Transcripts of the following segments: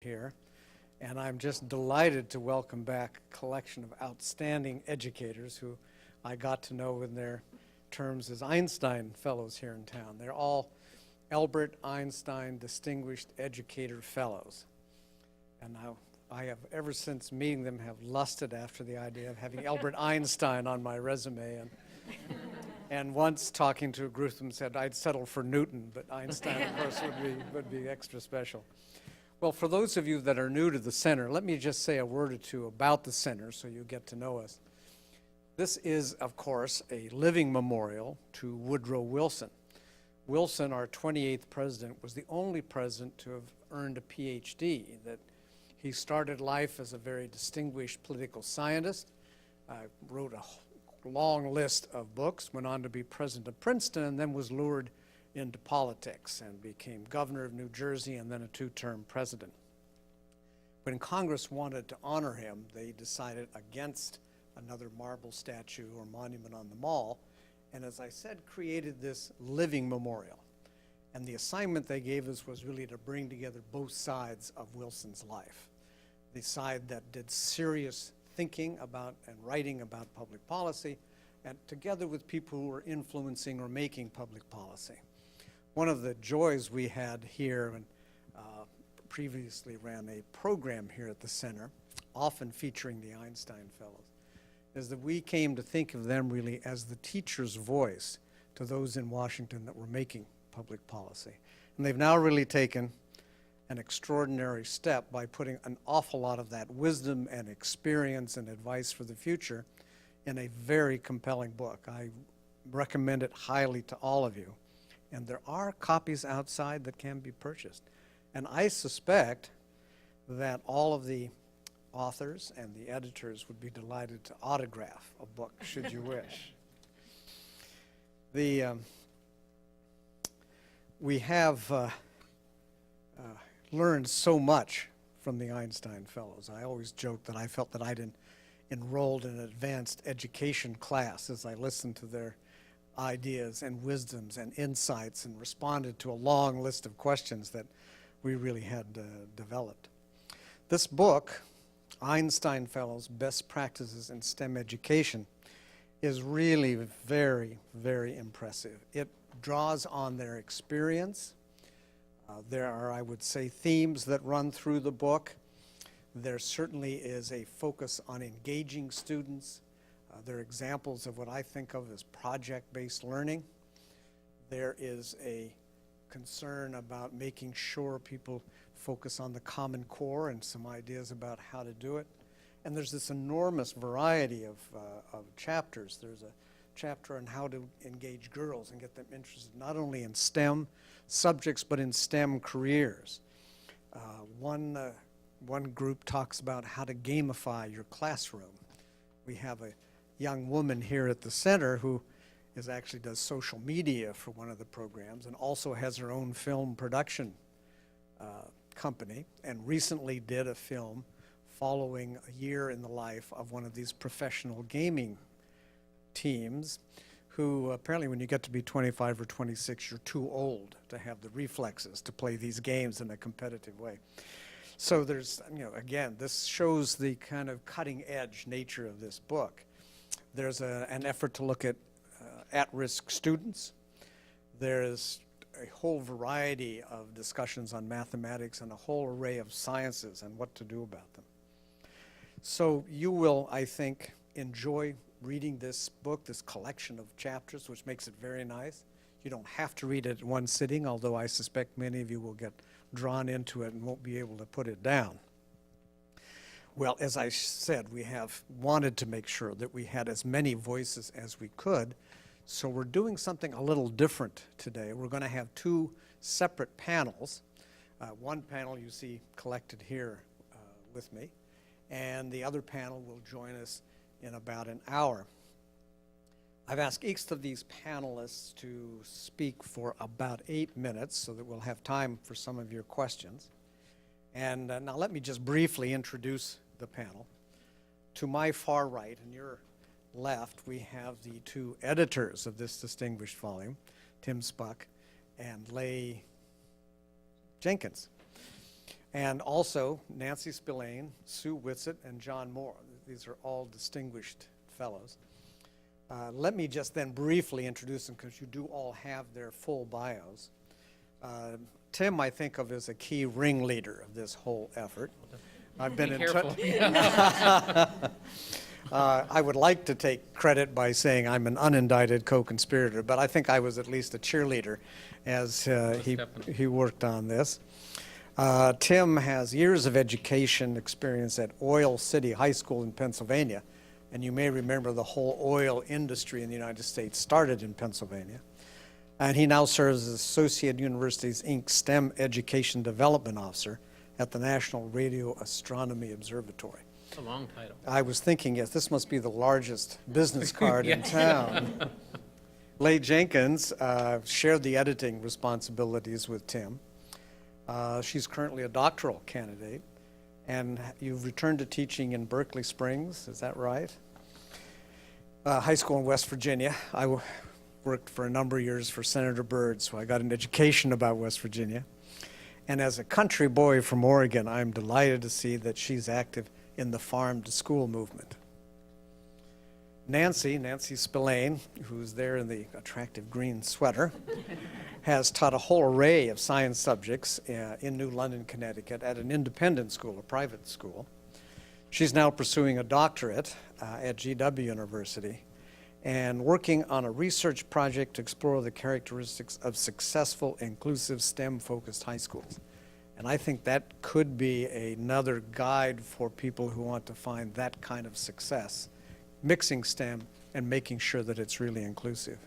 here, and I'm just delighted to welcome back a collection of outstanding educators who I got to know in their terms as Einstein Fellows here in town. They're all Albert Einstein Distinguished Educator Fellows. And I have, ever since meeting them, have lusted after the idea of having Albert Einstein on my resume. And once talking to a group of them said I'd settle for Newton, but Einstein, of course, would be extra special. Well, for those of you that are new to the center, let me just say a word or two about the center so you get to know us. This is, of course, a living memorial to Woodrow Wilson. Wilson, our 28th president, was the only president to have earned a PhD. That he started life as a very distinguished political scientist, wrote a long list of books, went on to be president of Princeton, and then was lured into politics and became governor of New Jersey and then a two-term president. When Congress wanted to honor him, they decided against another marble statue or monument on the Mall, and as I said, created this living memorial. And the assignment they gave us was really to bring together both sides of Wilson's life. The side that did serious thinking about and writing about public policy, and together with people who were influencing or making public policy. One of the joys we had here, and previously ran a program here at the center, often featuring the Einstein Fellows, is that we came to think of them really as the teacher's voice to those in Washington that were making public policy. And they've now really taken an extraordinary step by putting an awful lot of that wisdom and experience and advice for the future in a very compelling book. I recommend it highly to all of you. And there are copies outside that can be purchased. And I suspect that all of the authors and the editors would be delighted to autograph a book, should you wish. We have learned so much from the Einstein Fellows. I always joke that I felt that I'd enrolled in an advanced education class as I listened to their ideas and wisdoms and insights and responded to a long list of questions that we really had developed. This book, Einstein Fellows, Best Practices in STEM Education, is really very, very impressive. It draws on their experience. There are, I would say, themes that run through the book. There certainly is a focus on engaging students. There are examples of what I think of as project-based learning. There is a concern about making sure people focus on the Common Core and some ideas about how to do it. And there's this enormous variety of chapters. There's a chapter on how to engage girls and get them interested not only in STEM subjects but in STEM careers. One group talks about how to gamify your classroom. We have a young woman here at the center who actually does social media for one of the programs and also has her own film production company, and recently did a film following a year in the life of one of these professional gaming teams who apparently when you get to be 25 or 26, you're too old to have the reflexes to play these games in a competitive way. So there's, again, this shows the kind of cutting edge nature of this book. There's an effort to look at-risk students. There's a whole variety of discussions on mathematics and a whole array of sciences and what to do about them. So you will, I think, enjoy reading this book, this collection of chapters, which makes it very nice. You don't have to read it in one sitting, although I suspect many of you will get drawn into it and won't be able to put it down. Well, as I said, we have wanted to make sure that we had as many voices as we could, so we're doing something a little different today. We're going to have two separate panels. One panel you see collected here with me, and the other panel will join us in about an hour. I've asked each of these panelists to speak for about 8 minutes so that we'll have time for some of your questions. And now let me just briefly introduce the panel. To my far right and your left, we have the two editors of this distinguished volume, Tim Spuck and Leigh Jenkins. And also Nancy Spillane, Sue Whitsett, and John Moore. These are all distinguished fellows. Let me just then briefly introduce them because you do all have their full bios. Tim, I think of as a key ringleader of this whole effort. I've been in touch. I would like to take credit by saying I'm an unindicted co-conspirator, but I think I was at least a cheerleader as he worked on this. Tim has years of education experience at Oil City High School in Pennsylvania, and you may remember the whole oil industry in the United States started in Pennsylvania. And he now serves as Associated Universities, Inc. STEM Education Development Officer at the National Radio Astronomy Observatory. It's a long title. I was thinking, yes, this must be the largest business card in town. Leigh Jenkins shared the editing responsibilities with Tim. She's currently a doctoral candidate, and you've returned to teaching in Berkeley Springs, is that right? High school in West Virginia. I worked for a number of years for Senator Byrd, so I got an education about West Virginia. And as a country boy from Oregon, I'm delighted to see that she's active in the farm to school movement. Nancy Spillane, who's there in the attractive green sweater, has taught a whole array of science subjects in New London, Connecticut at an independent school, a private school. She's now pursuing a doctorate at GW University and working on a research project to explore the characteristics of successful, inclusive, STEM-focused high schools. And I think that could be another guide for people who want to find that kind of success, mixing STEM and making sure that it's really inclusive.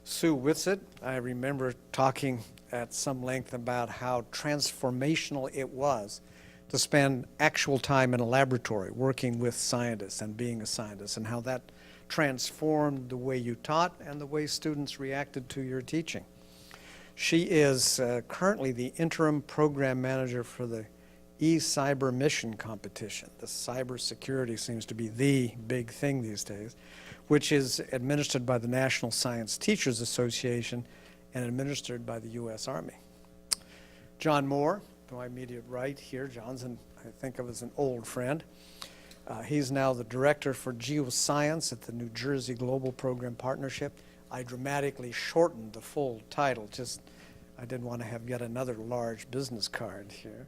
Sue Whitsett, I remember talking at some length about how transformational it was to spend actual time in a laboratory working with scientists and being a scientist, and how that transformed the way you taught and the way students reacted to your teaching. She is currently the interim program manager for the eCyber Mission competition. The cybersecurity seems to be the big thing these days, which is administered by the National Science Teachers Association and administered by the U.S. Army. John Moore, to my immediate right here, John's, I think of as an old friend. He's now the director for geoscience at the New Jersey Global Program Partnership. I dramatically shortened the full title, I didn't want to have yet another large business card here.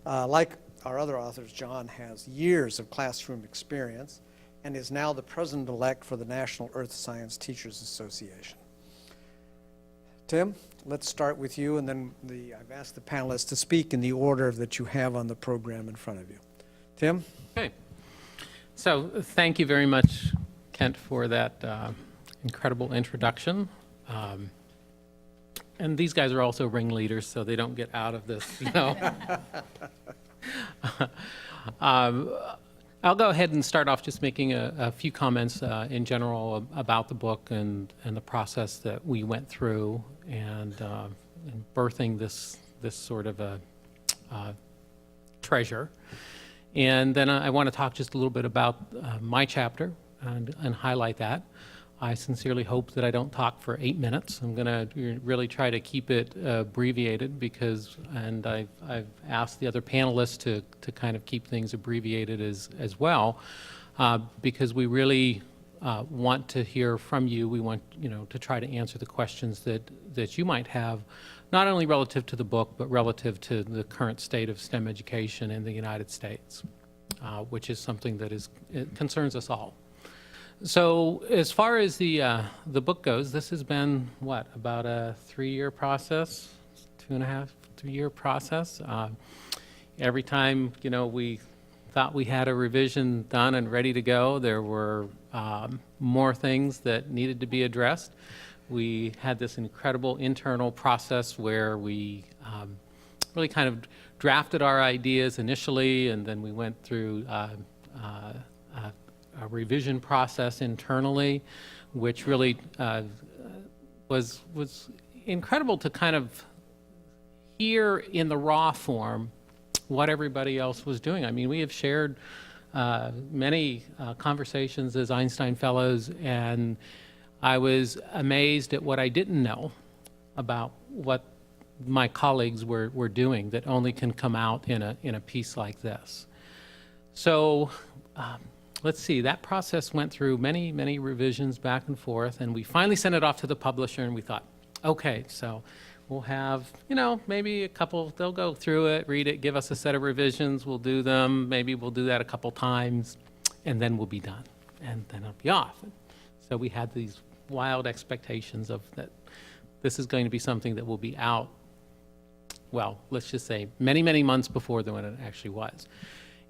Like our other authors, John has years of classroom experience and is now the president-elect for the National Earth Science Teachers Association. Tim, let's start with you, and then I've asked the panelists to speak in the order that you have on the program in front of you. Tim? Okay. So thank you very much, Kent, for that incredible introduction. And these guys are also ringleaders, so they don't get out of this, you know. I'll go ahead and start off just making a few comments in general about the book and the process that we went through and birthing this sort of a treasure. And then I want to talk just a little bit about my chapter and highlight that. I sincerely hope that I don't talk for 8 minutes. I'm going to really try to keep it abbreviated and I've asked the other panelists to kind of keep things abbreviated as well, because we really want to hear from you. We want, to try to answer the questions that you might have, not only relative to the book, but relative to the current state of STEM education in the United States, which is something that it concerns us all. So as far as the book goes, this has been, about a 3-year process, 2.5, 3-year process. Every time, we thought we had a revision done and ready to go, there were more things that needed to be addressed. We had this incredible internal process where we really kind of drafted our ideas initially, and then we went through a revision process internally, which really was incredible to kind of hear in the raw form what everybody else was doing. I mean, we have shared many conversations as Einstein Fellows, and I was amazed at what I didn't know about what my colleagues were doing that only can come out in a piece like this. So let's see, that process went through many, many revisions back and forth, and we finally sent it off to the publisher, and we thought, okay, so we'll have, maybe a couple, they'll go through it, read it, give us a set of revisions, we'll do them, maybe we'll do that a couple times, and then we'll be done, and then it'll be off. So we had these wild expectations of that this is going to be something that will be out, well, let's just say many, many months before when it actually was.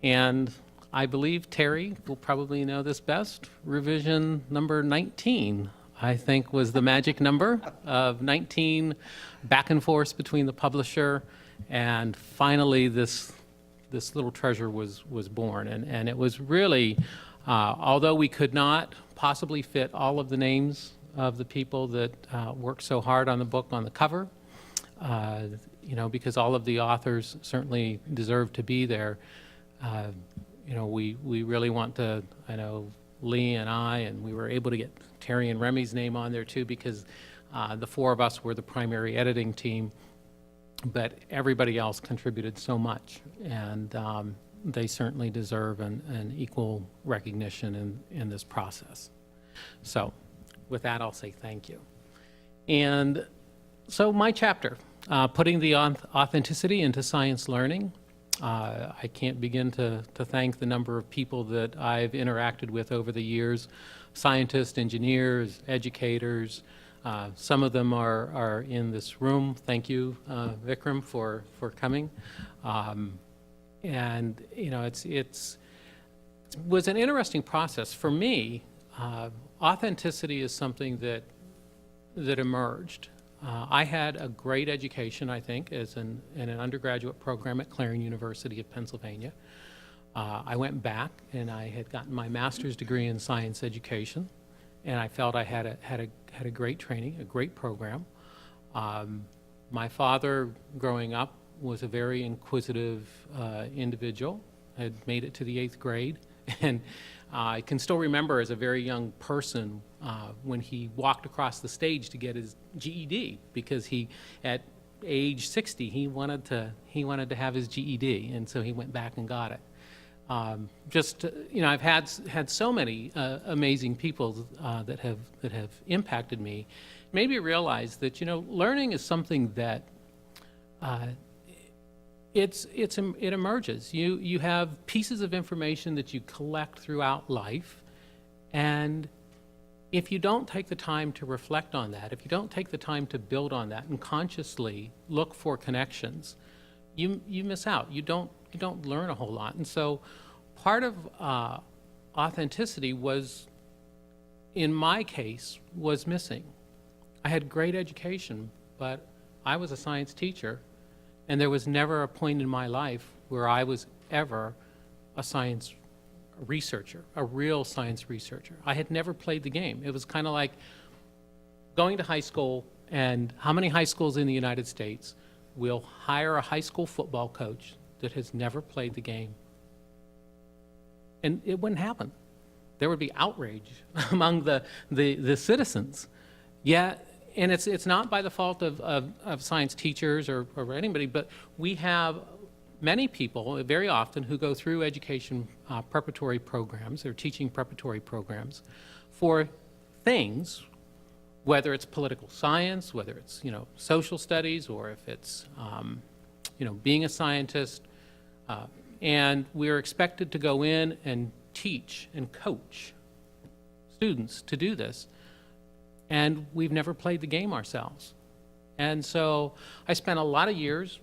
And I believe Terry will probably know this best. Revision number 19, I think, was the magic number of 19 back and forth between the publisher, and finally this little treasure was born. And it was really, although we could not possibly fit all of the names of the people that worked so hard on the book on the cover, because all of the authors certainly deserve to be there. We really want to, I know Lee and I, and we were able to get Terry and Remy's name on there too, because the four of us were the primary editing team, but everybody else contributed so much, and they certainly deserve an equal recognition in this process. So with that, I'll say thank you. And so my chapter, putting the authenticity into science learning. I can't begin to thank the number of people that I've interacted with over the years, scientists, engineers, educators. Some of them are in this room. Thank you, Vikram, for coming. It was an interesting process. For me, authenticity is something that emerged. I had a great education, I think, in an undergraduate program at Clarion University of Pennsylvania. I went back and I had gotten my master's degree in science education, and I felt I had a great training, a great program. My father, growing up, was a very inquisitive individual, had made it to the 8th grade, and I can still remember as a very young person when he walked across the stage to get his GED, because at age 60, he wanted to have his GED, and so he went back and got it. I've had so many amazing people that have impacted me, made me realize that learning is something that it emerges. You have pieces of information that you collect throughout life, and if you don't take the time to reflect on that, if you don't take the time to build on that and consciously look for connections, you miss out. You don't learn a whole lot. And so part of authenticity was, in my case, was missing. I had great education, but I was a science teacher, and there was never a point in my life where I was ever a science researcher, a real science researcher. I had never played the game. It was kind of like going to high school, and how many high schools in the United States will hire a high school football coach that has never played the game? And it wouldn't happen. There would be outrage among the citizens. And it's not by the fault of science teachers or anybody, but we have many people, very often, who go through education preparatory programs, or teaching preparatory programs, for things, whether it's political science, whether it's social studies, or if it's being a scientist, and we're expected to go in and teach and coach students to do this, and we've never played the game ourselves. And so I spent a lot of years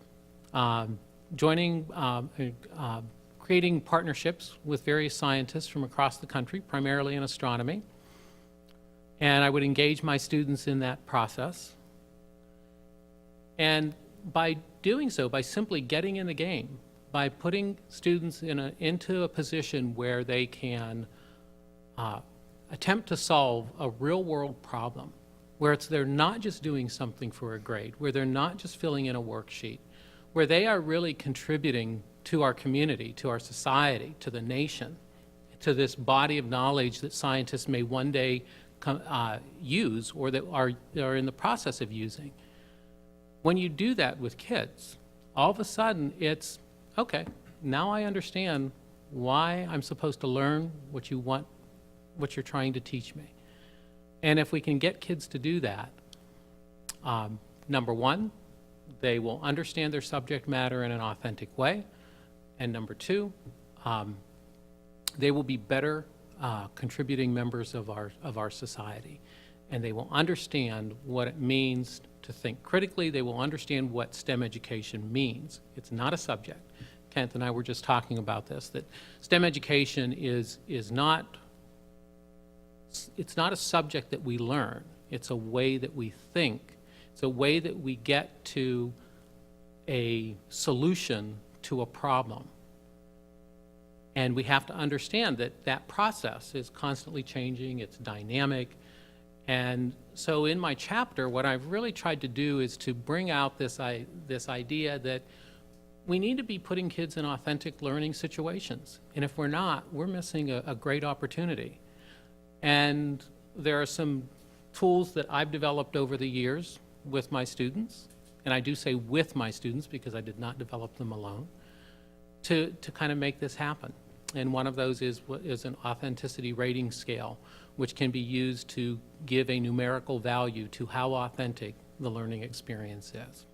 creating partnerships with various scientists from across the country, primarily in astronomy. And I would engage my students in that process. And by doing so, by simply getting in the game, by putting students into a position where they can attempt to solve a real-world problem, where they're not just doing something for a grade, where they're not just filling in a worksheet, where they are really contributing to our community, to our society, to the nation, to this body of knowledge that scientists may one day use, or that are in the process of using. When you do that with kids, all of a sudden it's, okay, now I understand why I'm supposed to learn what you want, what you're trying to teach me. And if we can get kids to do that, number one, they will understand their subject matter in an authentic way. And number two, they will be better contributing members of our society. And they will understand what it means to think critically. They will understand what STEM education means. It's not a subject. Kent and I were just talking about this, that STEM education is not, it's not a subject that we learn. It's a way that we think. It's a way that we get to a solution to a problem. And we have to understand that that process is constantly changing, it's dynamic. And so in my chapter, what I've really tried to do is to bring out this idea that we need to be putting kids in authentic learning situations. And if we're not, we're missing a great opportunity. And there are some tools that I've developed over the years with my students, and I do say with my students because I did not develop them alone, to kind of make this happen. And one of those is an authenticity rating scale, which can be used to give a numerical value to how authentic the learning experience is.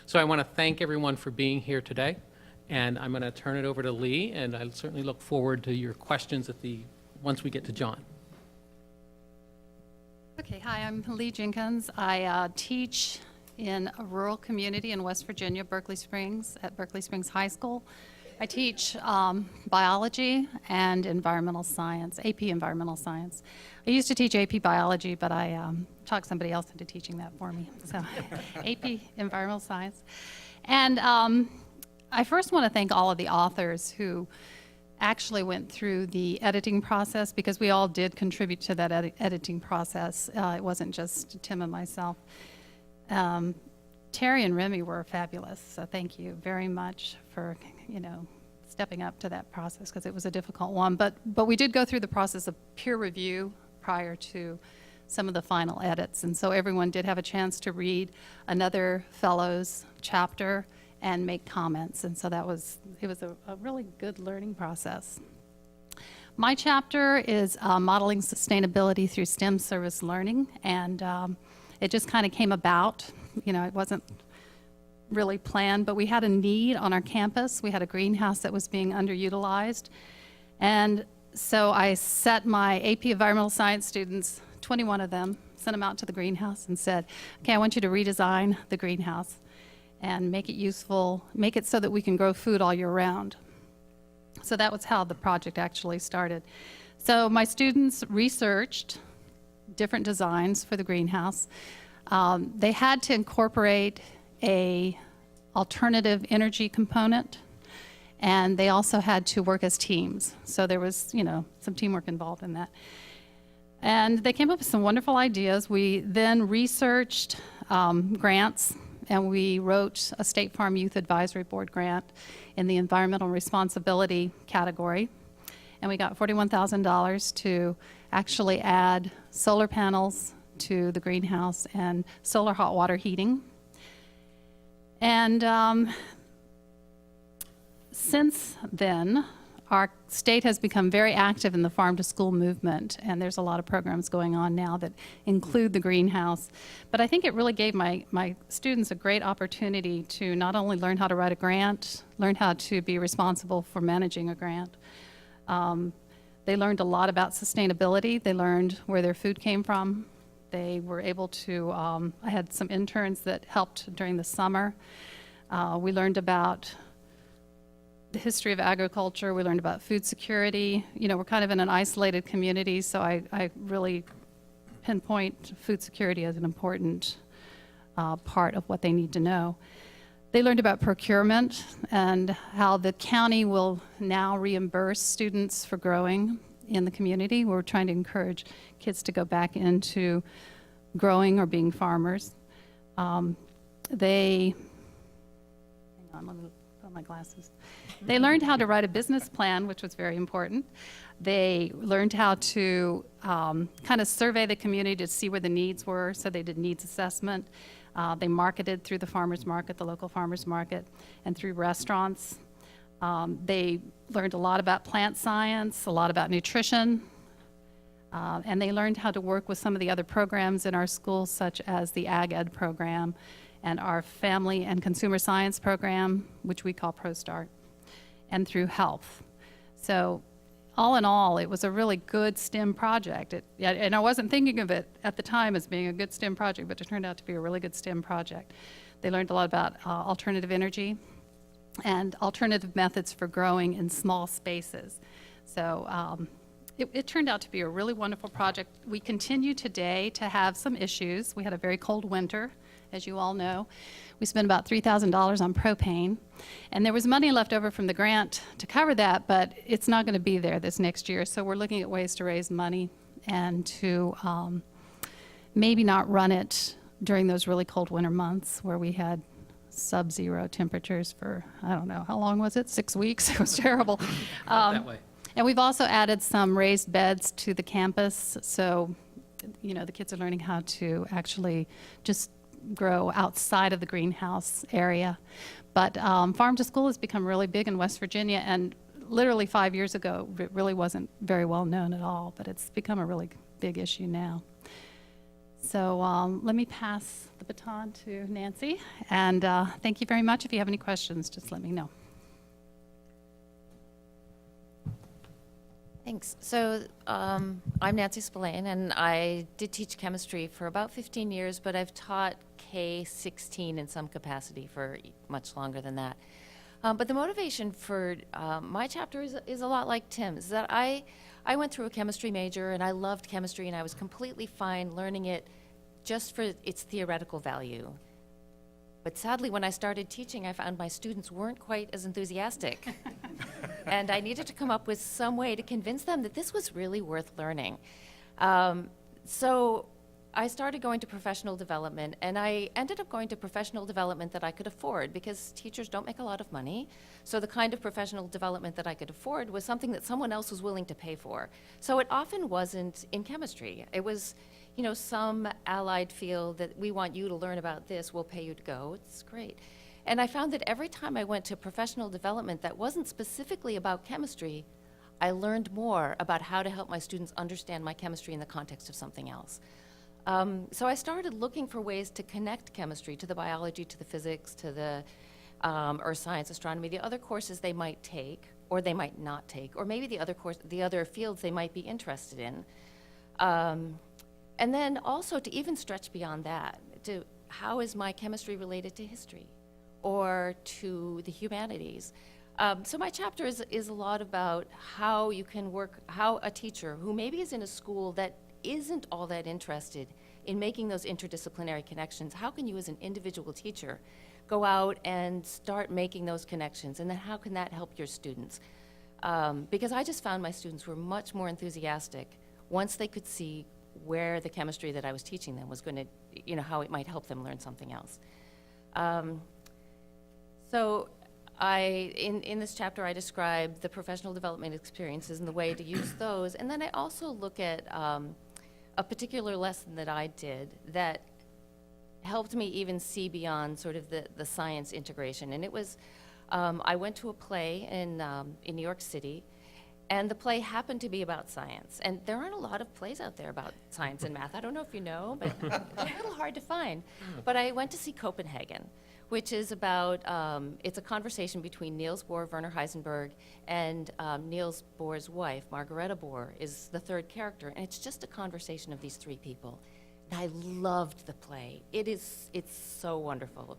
So I want to thank everyone for being here today, and I'm going to turn it over to Lee, and I certainly look forward to your questions once we get to John. Okay, hi, I'm Lee Jenkins. I teach in a rural community in West Virginia, Berkeley Springs, at Berkeley Springs High School. I teach biology and environmental science, AP environmental science. I used to teach AP biology, but I talked somebody else into teaching that for me. So AP environmental science. And I first want to thank all of the authors who actually went through the editing process, because we all did contribute to that editing process. It wasn't just Tim and myself. Terry and Remy were fabulous, so thank you very much for, stepping up to that process, because it was a difficult one. But we did go through the process of peer review prior to some of the final edits, and so everyone did have a chance to read another fellow's chapter and make comments, and so it was a really good learning process. My chapter is modeling sustainability through STEM service learning, and it just kind of came about. It wasn't really planned, but we had a need on our campus. We had a greenhouse that was being underutilized, and so I set my AP environmental science students, 21 of them, sent them out to the greenhouse and said, okay, I want you to redesign the greenhouse and make it useful, make it so that we can grow food all year round. So that was how the project actually started. So my students researched different designs for the greenhouse. They had to incorporate a alternative energy component, and they also had to work as teams. So there was, some teamwork involved in that. And they came up with some wonderful ideas. We then researched grants, and we wrote a State Farm Youth Advisory Board grant in the environmental responsibility category. And we got $41,000 to actually add solar panels to the greenhouse and solar hot water heating. And since then, our state has become very active in the farm to school movement, and there's a lot of programs going on now that include the greenhouse. But I think it really gave my students a great opportunity to not only learn how to write a grant, learn how to be responsible for managing a grant. They learned a lot about sustainability. They learned where their food came from. They were able to, I had some interns that helped during the summer. We learned about the history of agriculture. We learned about food security. We're kind of in an isolated community, so I really pinpoint food security as an important part of what they need to know. They learned about procurement and how the county will now reimburse students for growing in the community. We're trying to encourage kids to go back into growing or being farmers. Hang on, let me put on my glasses. They learned how to write a business plan, which was very important. They learned how to kind of survey the community to see where the needs were, so they did needs assessment. They marketed through the farmers market, the local farmers market, and through restaurants. They learned a lot about plant science, a lot about nutrition, and they learned how to work with some of the other programs in our schools, such as the Ag Ed program and our Family and Consumer Science program, which we call ProStart, and through health. So all in all, it was a really good STEM project. And I wasn't thinking of it at the time as being a good STEM project, but it turned out to be a really good STEM project. They learned a lot about alternative energy and alternative methods for growing in small spaces. So it turned out to be a really wonderful project. We continue today to have some issues. We had a very cold winter, as you all know. We spent about $3,000 on propane, and there was money left over from the grant to cover that, but it's not going to be there this next year. So we're looking at ways to raise money and to maybe not run it during those really cold winter months where we had sub-zero temperatures for, I don't know, how long was it? 6 weeks? It was terrible. That way. And we've also added some raised beds to the campus, so, you know, the kids are learning how to actually just grow outside of the greenhouse area. But farm to school has become really big in West Virginia, and literally 5 years ago, it really wasn't very well known at all, but it's become a really big issue now. So let me pass the baton to Nancy, and thank you very much. If you have any questions, just let me know. Thanks. So I'm Nancy Spillane, and I did teach chemistry for about 15 years, but I've taught K-16 in some capacity for much longer than that. But the motivation for my chapter is a lot like Tim's, that I went through a chemistry major, and I loved chemistry, and I was completely fine learning it just for its theoretical value. But sadly, when I started teaching, I found my students weren't quite as enthusiastic. And I needed to come up with some way to convince them that this was really worth learning. So I started going to professional development, and I ended up going to professional development that I could afford, because teachers don't make a lot of money. So the kind of professional development that I could afford was something that someone else was willing to pay for. So it often wasn't in chemistry. It was, you know, some allied field that we want you to learn about this, we'll pay you to go. It's great. And I found that every time I went to professional development that wasn't specifically about chemistry, I learned more about how to help my students understand my chemistry in the context of something else. So I started looking for ways to connect chemistry to the biology, to the physics, to the earth science, astronomy, the other courses they might take, or they might not take, or maybe the other fields they might be interested in. And then also to even stretch beyond that, to how is my chemistry related to history or to the humanities? So my chapter is a lot about how you can work, how a teacher who maybe is in a school that isn't all that interested in making those interdisciplinary connections, how can you as an individual teacher go out and start making those connections, and then how can that help your students? Because I just found my students were much more enthusiastic once they could see where the chemistry that I was teaching them was going to, you know, how it might help them learn something else. So in this chapter, I describe the professional development experiences and the way to use those. And then I also look at a particular lesson that I did that helped me even see beyond sort of the science integration. And it was, I went to a play in New York City, and the play happened to be about science. And there aren't a lot of plays out there about science and math. I don't know if you know, but they're a little hard to find. But I went to see Copenhagen, which is about, it's a conversation between Niels Bohr, Werner Heisenberg, and Niels Bohr's wife, Margareta Bohr, is the third character. And it's just a conversation of these three people. And I loved the play. It's so wonderful.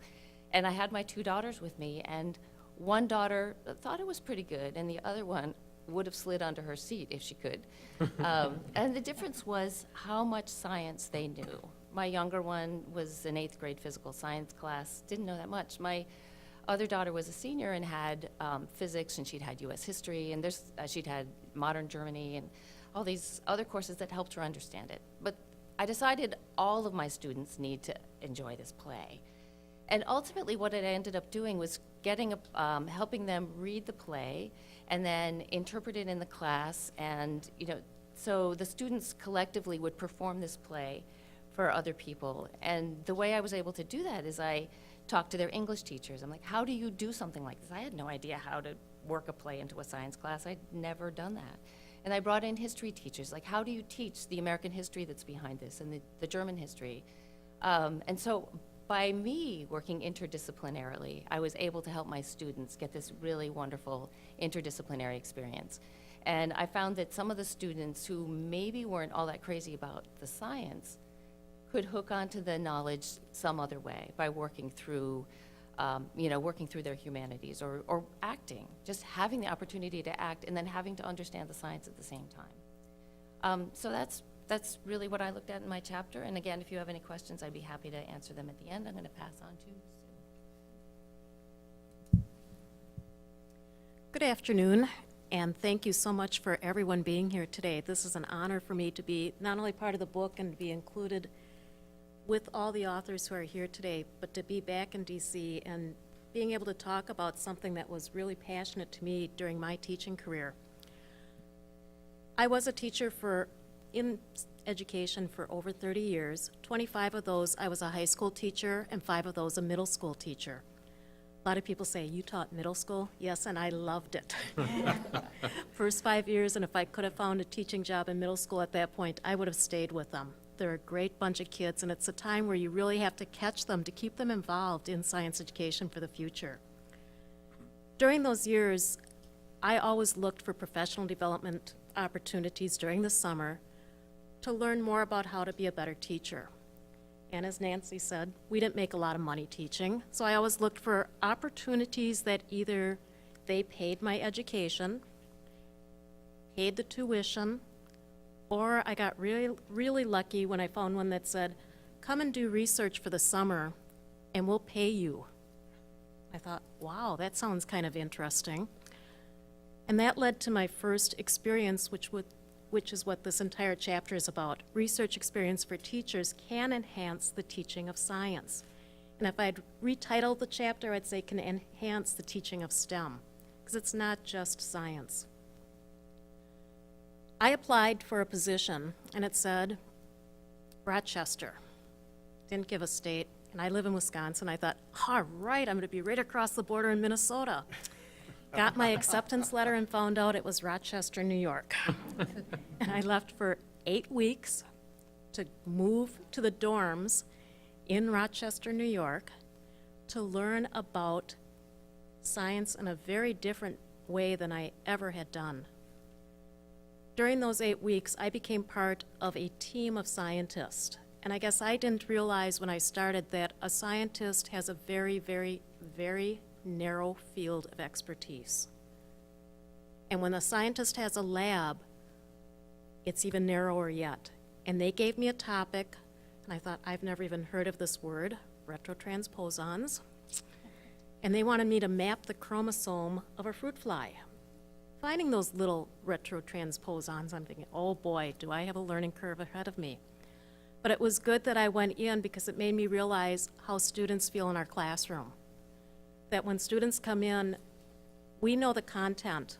And I had my two daughters with me, and one daughter thought it was pretty good, and the other one would have slid onto her seat if she could. And the difference was how much science they knew. My younger one was in 8th grade physical science class, didn't know that much. My other daughter was a senior and had physics, and she'd had US history, and she'd had modern Germany, and all these other courses that helped her understand it. But I decided all of my students need to enjoy this play. And ultimately what I ended up doing was helping them read the play and then interpret it in the class. And, you know, so the students collectively would perform this play, for other people. And the way I was able to do that is I talked to their English teachers. I'm like, how do you do something like this? I had no idea how to work a play into a science class. I'd never done that. And I brought in history teachers, like, how do you teach the American history that's behind this and the German history? And so by me working interdisciplinarily, I was able to help my students get this really wonderful interdisciplinary experience. And I found that some of the students who maybe weren't all that crazy about the science could hook onto the knowledge some other way by working through, working through their humanities or acting, just having the opportunity to act and then having to understand the science at the same time. So that's really what I looked at in my chapter. And again, if you have any questions, I'd be happy to answer them at the end. I'm going to pass on to Sue. Good afternoon, and thank you so much for everyone being here today. This is an honor for me to be not only part of the book and to be included with all the authors who are here today, but to be back in DC and being able to talk about something that was really passionate to me during my teaching career. I was a teacher in education for over 30 years. 25 of those I was a high school teacher, and 5 of those a middle school teacher. A lot of people say, you taught middle school? Yes, and I loved it. First 5 years, and if I could have found a teaching job in middle school at that point, I would have stayed with them. They're a great bunch of kids, and it's a time where you really have to catch them to keep them involved in science education for the future. During those years, I always looked for professional development opportunities during the summer to learn more about how to be a better teacher. And as Nancy said, we didn't make a lot of money teaching, so I always looked for opportunities that either they paid my education, paid the tuition, or I got really, really lucky when I found one that said, come and do research for the summer and we'll pay you. I thought, wow, that sounds kind of interesting. And that led to my first experience, which is what this entire chapter is about. Research experience for teachers can enhance the teaching of science. And if I'd retitled the chapter, I'd say can enhance the teaching of STEM, because it's not just science. I applied for a position, and it said Rochester. Didn't give a state, and I live in Wisconsin. I thought, all right, I'm going to be right across the border in Minnesota. Got my acceptance letter and found out it was Rochester, New York. And I left for 8 weeks to move to the dorms in Rochester, New York, to learn about science in a very different way than I ever had done. During those 8 weeks, I became part of a team of scientists. And I guess I didn't realize when I started that a scientist has a very, very, very narrow field of expertise. And when a scientist has a lab, it's even narrower yet. And they gave me a topic, and I thought, I've never even heard of this word, retrotransposons. And they wanted me to map the chromosome of a fruit fly. Finding those little retrotransposons, I'm thinking, oh boy, do I have a learning curve ahead of me. But it was good that I went in because it made me realize how students feel in our classroom. That when students come in, we know the content.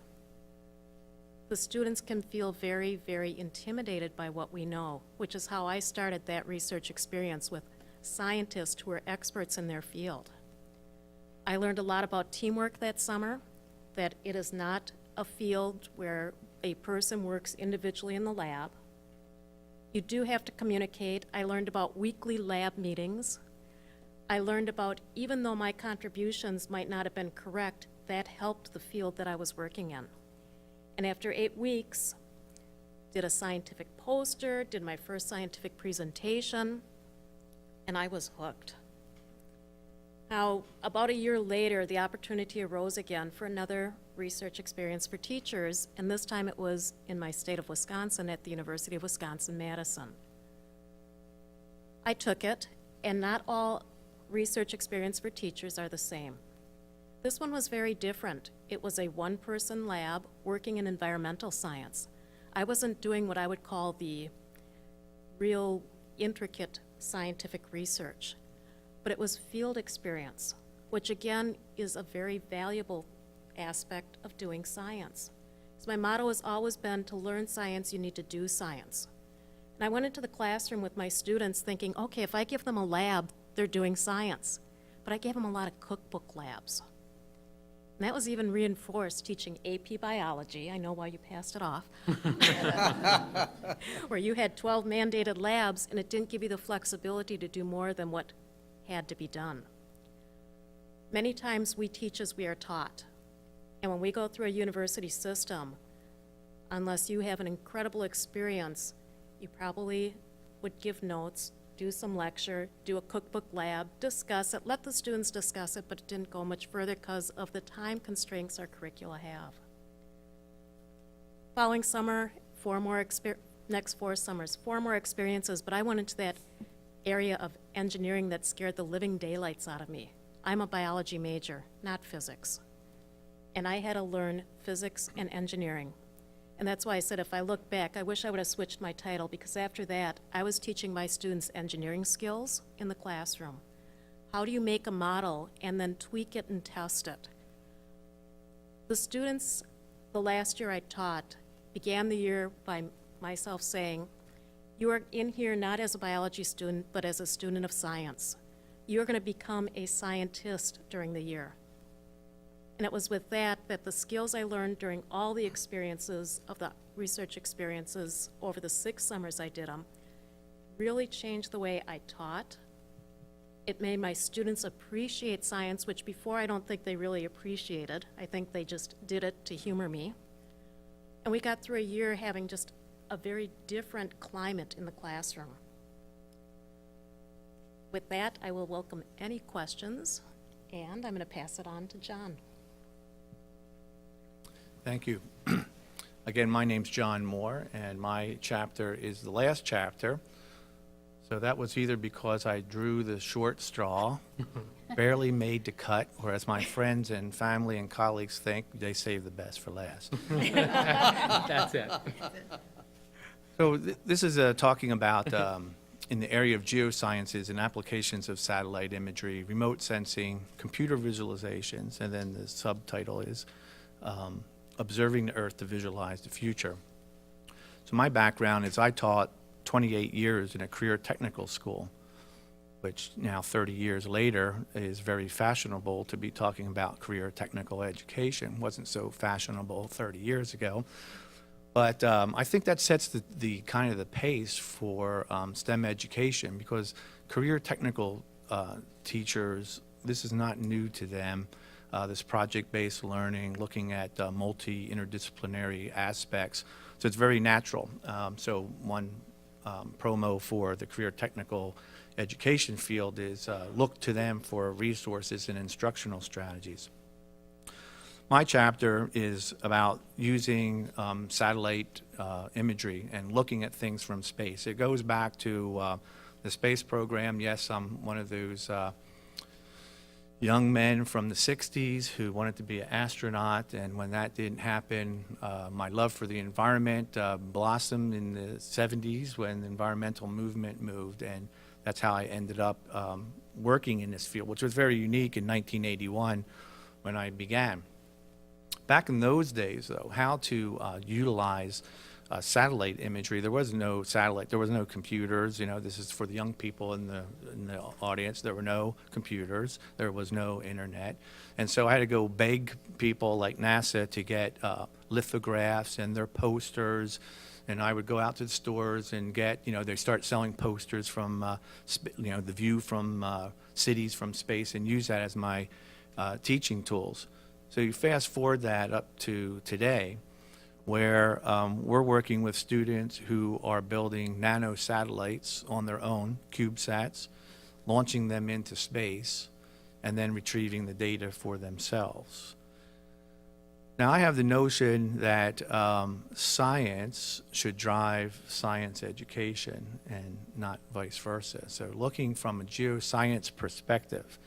The students can feel very, very intimidated by what we know, which is how I started that research experience with scientists who are experts in their field. I learned a lot about teamwork that summer, that it is not a field where a person works individually in the lab. You do have to communicate. I learned about weekly lab meetings. I learned about, even though my contributions might not have been correct, that helped the field that I was working in. And after 8 weeks, did a scientific poster, did my first scientific presentation, and I was hooked. Now, about a year later, the opportunity arose again for another research experience for teachers, and this time it was in my state of Wisconsin at the University of Wisconsin-Madison. I took it, and not all research experience for teachers are the same. This one was very different. It was a one-person lab working in environmental science. I wasn't doing what I would call the real intricate scientific research, but it was field experience, which again is a very valuable aspect of doing science. So my motto has always been, to learn science, you need to do science. And I went into the classroom with my students thinking, okay, if I give them a lab, they're doing science. But I gave them a lot of cookbook labs. And that was even reinforced teaching AP biology. I know why you passed it off. Where you had 12 mandated labs, and it didn't give you the flexibility to do more than what had to be done. Many times we teach as we are taught. And when we go through a university system, unless you have an incredible experience, you probably would give notes, do some lecture, do a cookbook lab, discuss it, let the students discuss it, but it didn't go much further because of the time constraints our curricula have. Following summer, next 4 summers, 4 more experiences, but I went into that area of engineering that scared the living daylights out of me. I'm a biology major, not physics. And I had to learn physics and engineering. And that's why I said if I look back, I wish I would have switched my title, because after that, I was teaching my students engineering skills in the classroom. How do you make a model and then tweak it and test it? The students, the last year I taught, began the year by myself saying, you are in here not as a biology student, but as a student of science. You're going to become a scientist during the year. And it was with that the skills I learned during all the experiences of the research experiences over the 6 summers I did them really changed the way I taught. It made my students appreciate science, which before I don't think they really appreciated. I think they just did it to humor me. And we got through a year having just a very different climate in the classroom. With that, I will welcome any questions, and I'm going to pass it on to John. Thank you. Again, my name's John Moore, and my chapter is the last chapter. So that was either because I drew the short straw, barely made the cut, or as my friends and family and colleagues think, they save the best for last. That's it. So this is talking about in the area of geosciences and applications of satellite imagery, remote sensing, computer visualizations, and then the subtitle is Observing the Earth to Visualize the Future. So my background is I taught 28 years in a career technical school, which now 30 years later is very fashionable to be talking about career technical education. Wasn't so fashionable 30 years ago. But I think that sets the kind of the pace for STEM education, because career technical teachers, this is not new to them. This project-based learning, looking at multi-interdisciplinary aspects. So it's very natural. So one promo for the career technical education field is look to them for resources and instructional strategies. My chapter is about using satellite imagery and looking at things from space. It goes back to the space program. Yes, I'm one of those young men from the 60s who wanted to be an astronaut, and when that didn't happen, my love for the environment blossomed in the 70s when the environmental movement moved, and that's how I ended up working in this field, which was very unique in 1981 when I began. Back in those days, though, how to utilize satellite imagery. There was no satellite. There was no computers. You know, this is for the young people in the audience. There were no computers. There was no internet. And so I had to go beg people like NASA to get lithographs and their posters. And I would go out to the stores and get, you know, they start selling posters from, you know, the view from cities from space, and use that as my teaching tools. So you fast forward that up to today, where we're working with students who are building nano satellites on their own, CubeSats, launching them into space, and then retrieving the data for themselves. Now, I have the notion that science should drive science education and not vice versa. So looking from a geoscience perspective,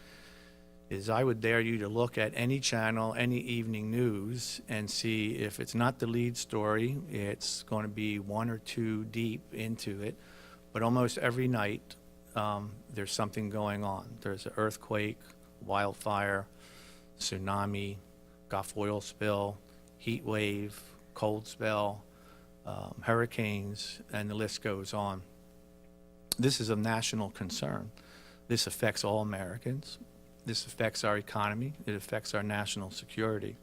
is I would dare you to look at any channel, any evening news, and see if it's not the lead story, it's going to be 1 or 2 deep into it. But almost every night, there's something going on. There's an earthquake, wildfire, tsunami, Gulf oil spill, heat wave, cold spell, hurricanes, and the list goes on. This is of national concern. This affects all Americans. This affects our economy. It affects our national security.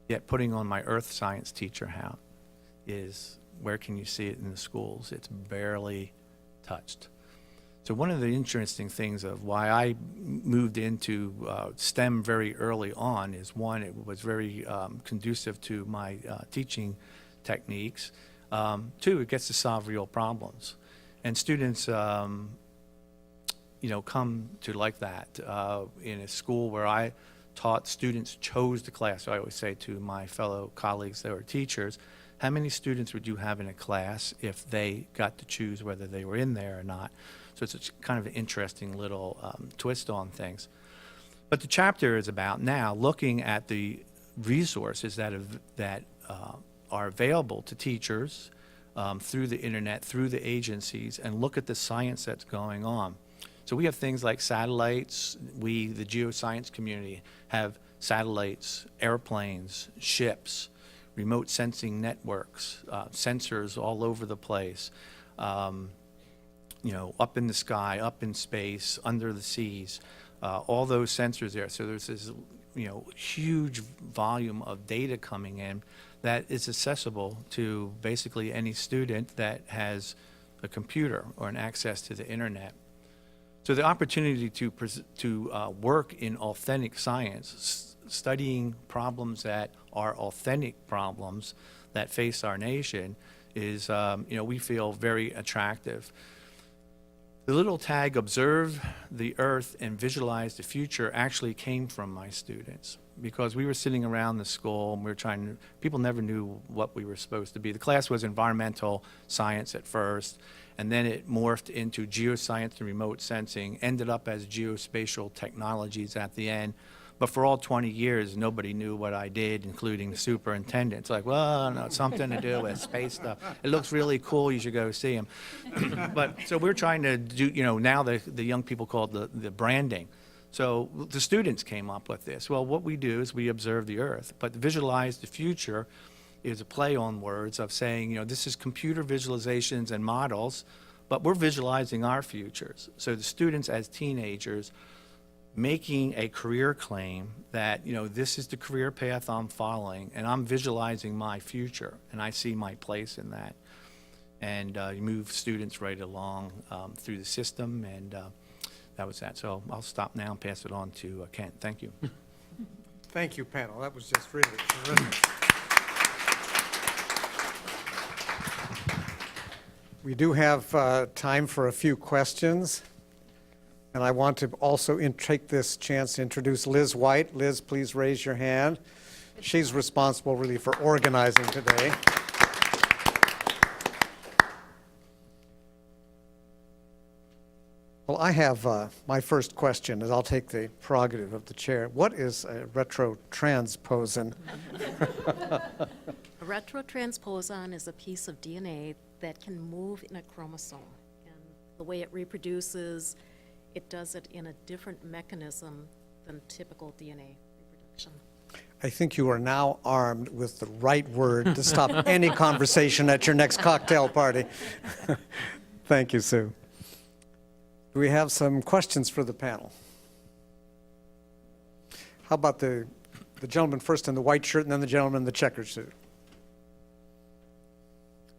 Yet putting on my earth science teacher hat is, where can you see it in the schools? It's barely touched. So one of the interesting things of why I moved into STEM very early on is, one, it was very conducive to my teaching techniques. Two, it gets to solve real problems. And students, come to like that. In a school where I taught, students chose the class. So I always say to my fellow colleagues that were teachers, how many students would you have in a class if they got to choose whether they were in there or not? So it's a kind of an interesting little twist on things. But the chapter is about now looking at the resources that are available to teachers through the internet, through the agencies, and look at the science that's going on. So we have things like satellites. We, the geoscience community, have satellites, airplanes, ships, remote sensing networks, sensors all over the place, up in the sky, up in space, under the seas, all those sensors there. So there's this, huge volume of data coming in that is accessible to basically any student that has a computer or an access to the internet. So the opportunity to work in authentic science, studying problems that are authentic problems that face our nation, is, we feel very attractive. The little tag, observe the earth and visualize the future, actually came from my students, because we were sitting around the school and we were people never knew what we were supposed to be. The class was environmental science at first, and then it morphed into geoscience and remote sensing, ended up as geospatial technologies at the end. But for all 20 years, nobody knew what I did, including the superintendent. It's like, well, no, it's something to do with space stuff. It looks really cool. You should go see him. But so we're trying to do, now the young people call it the branding. So the students came up with this. Well, what we do is we observe the earth, but visualize the future is a play on words of saying, this is computer visualizations and models, but we're visualizing our futures. So the students as teenagers making a career claim that, this is the career path I'm following, and I'm visualizing my future, and I see my place in that. And you move students right along through the system, and that was that. So I'll stop now and pass it on to Kent. Thank you. Thank you, panel. That was just really terrific. We do have time for a few questions. And I want to also take this chance to introduce Liz White. Liz, please raise your hand. She's responsible really for organizing today. Well, I have my first question, and I'll take the prerogative of the chair. What is a retrotransposon? A retrotransposon is a piece of DNA that can move in a chromosome. And the way it reproduces, it does it in a different mechanism than typical DNA reproduction. I think you are now armed with the right word to stop any conversation at your next cocktail party. Thank you, Sue. Do we have some questions for the panel? How about the gentleman first in the white shirt and then the gentleman in the checkered suit?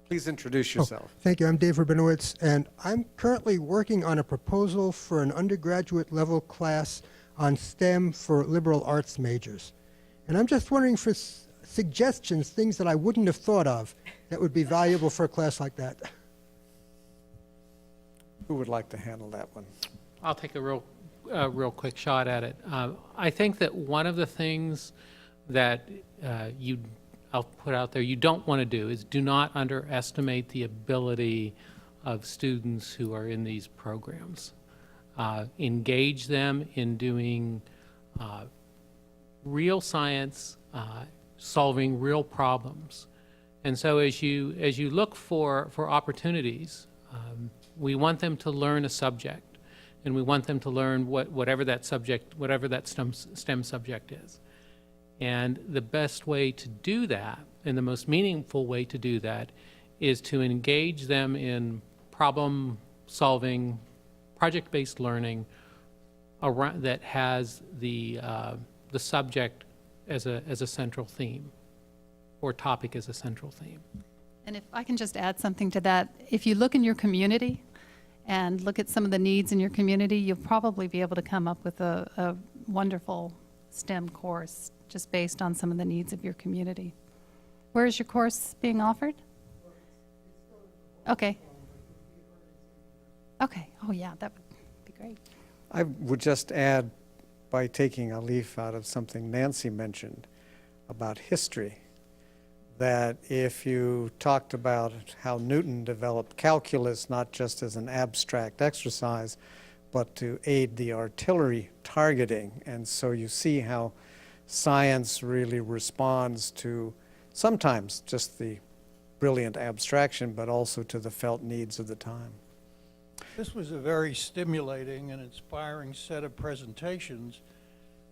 Please introduce yourself. Thank you. I'm Dave Rabinowitz, and I'm currently working on a proposal for an undergraduate level class on STEM for liberal arts majors. And I'm just wondering for suggestions, things that I wouldn't have thought of that would be valuable for a class like that. Who would like to handle that one? I'll take a real quick shot at it. I think that one of the things that I'll put out there you don't want to do is do not underestimate the ability of students who are in these programs. Engage them in doing real science, solving real problems. And so as you look for opportunities, we want them to learn a subject, and we want them to learn whatever that STEM subject is. And the best way to do that, and the most meaningful way to do that, is to engage them in problem-solving, project-based learning around, that has the subject as a central theme, or topic as a central theme. And if I can just add something to that, if you look in your community and look at some of the needs in your community, you'll probably be able to come up with a wonderful STEM course just based on some of the needs of your community. Where is your course being offered? Okay. Okay. Oh, yeah, that would be great. I would just add, by taking a leaf out of something Nancy mentioned about history, that if you talked about how Newton developed calculus not just as an abstract exercise, but to aid the artillery targeting, and so you see how science really responds to sometimes just the brilliant abstraction, but also to the felt needs of the time. This was a very stimulating and inspiring set of presentations,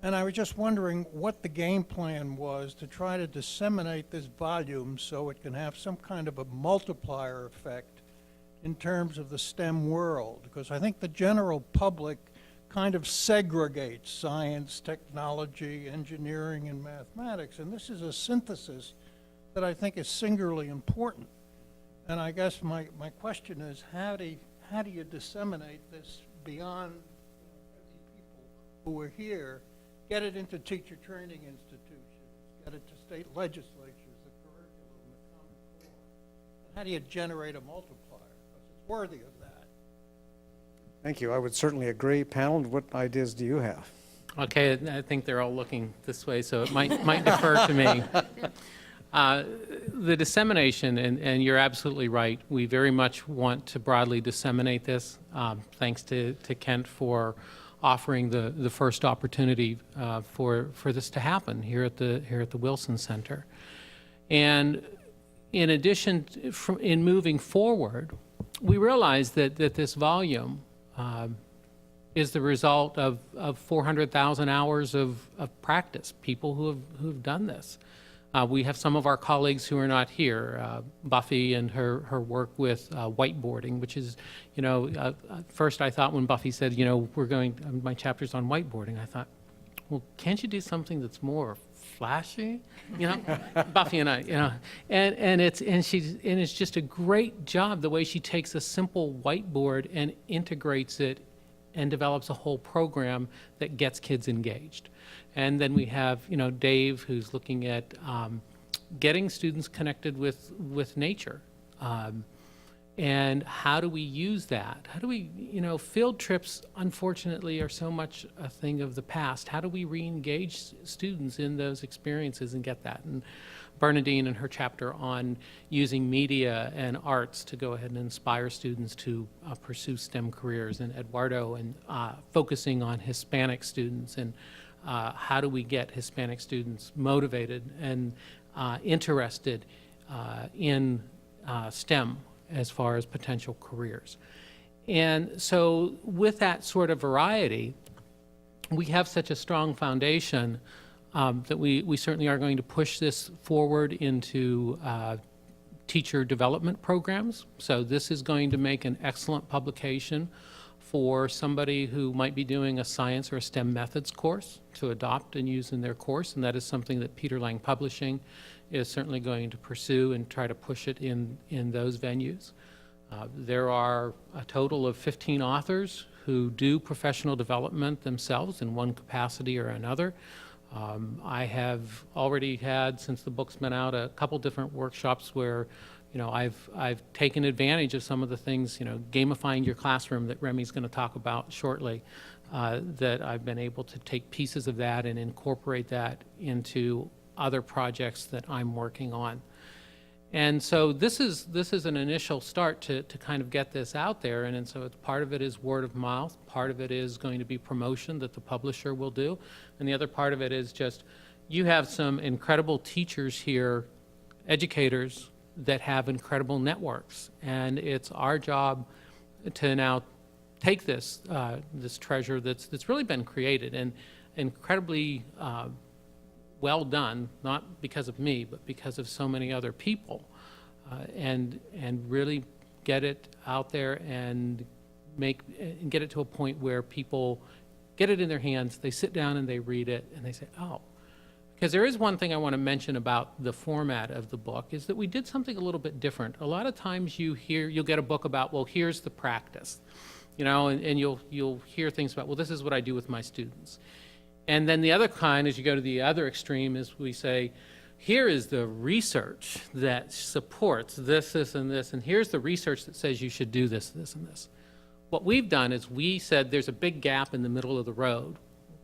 and I was just wondering what the game plan was to try to disseminate this volume so it can have some kind of a multiplier effect in terms of the STEM world, because I think the general public kind of segregates science, technology, engineering, and mathematics, and this is a synthesis that I think is singularly important. And I guess my question is, how do you disseminate this beyond 50 people who are here, get it into teacher training institutions, get it to state legislatures, the curriculum, the Common Core? How do you generate a multiplier? Because it's worthy of that. Thank you. I would certainly agree. Panel, what ideas do you have? Okay, I think they're all looking this way, so it might defer to me. The dissemination, and you're absolutely right, we very much want to broadly disseminate this. Thanks to Kent for offering the first opportunity for this to happen here at the Wilson Center. And in addition, in moving forward, we realize that this volume is the result of 400,000 hours of practice, people who have done this. We have some of our colleagues who are not here, Buffy and her work with whiteboarding, which is, first I thought when Buffy said, my chapter's on whiteboarding, I thought, well, can't you do something that's more flashy? Buffy and I, and it's just a great job the way she takes a simple whiteboard and integrates it and develops a whole program that gets kids engaged. And then we have, Dave, who's looking at getting students connected with nature. And how do we use that? How do we, field trips, unfortunately, are so much a thing of the past. How do we re-engage students in those experiences and get that? And Bernadine and her chapter on using media and arts to go ahead and inspire students to pursue STEM careers, and Eduardo and focusing on Hispanic students, and how do we get Hispanic students motivated and interested in STEM as far as potential careers. And so with that sort of variety, we have such a strong foundation that we certainly are going to push this forward into teacher development programs. So this is going to make an excellent publication for somebody who might be doing a science or a STEM methods course to adopt and use in their course, and that is something that Peter Lang Publishing is certainly going to pursue and try to push it in those venues. There are a total of 15 authors who do professional development themselves in one capacity or another. I have already had, since the book's been out, a couple different workshops where I've taken advantage of some of the things, gamifying your classroom that Remy's going to talk about shortly, that I've been able to take pieces of that and incorporate that into other projects that I'm working on. And so this is an initial start to kind of get this out there, and so it's, part of it is word of mouth, part of it is going to be promotion that the publisher will do, and the other part of it is just, you have some incredible teachers here, educators, that have incredible networks, and it's our job to now take this this treasure that's really been created and incredibly well done, not because of me, but because of so many other people, and really get it out there and get it to a point where people get it in their hands, they sit down and they read it, and they say, oh. Because there is one thing I want to mention about the format of the book, is that we did something a little bit different. A lot of times you'll get a book about, well, here's the practice, and you'll hear things about, well, this is what I do with my students. And then the other kind, as you go to the other extreme, is we say, here is the research that supports this, this, and this, and here's the research that says you should do this, this, and this. What we've done is we said there's a big gap in the middle of the road.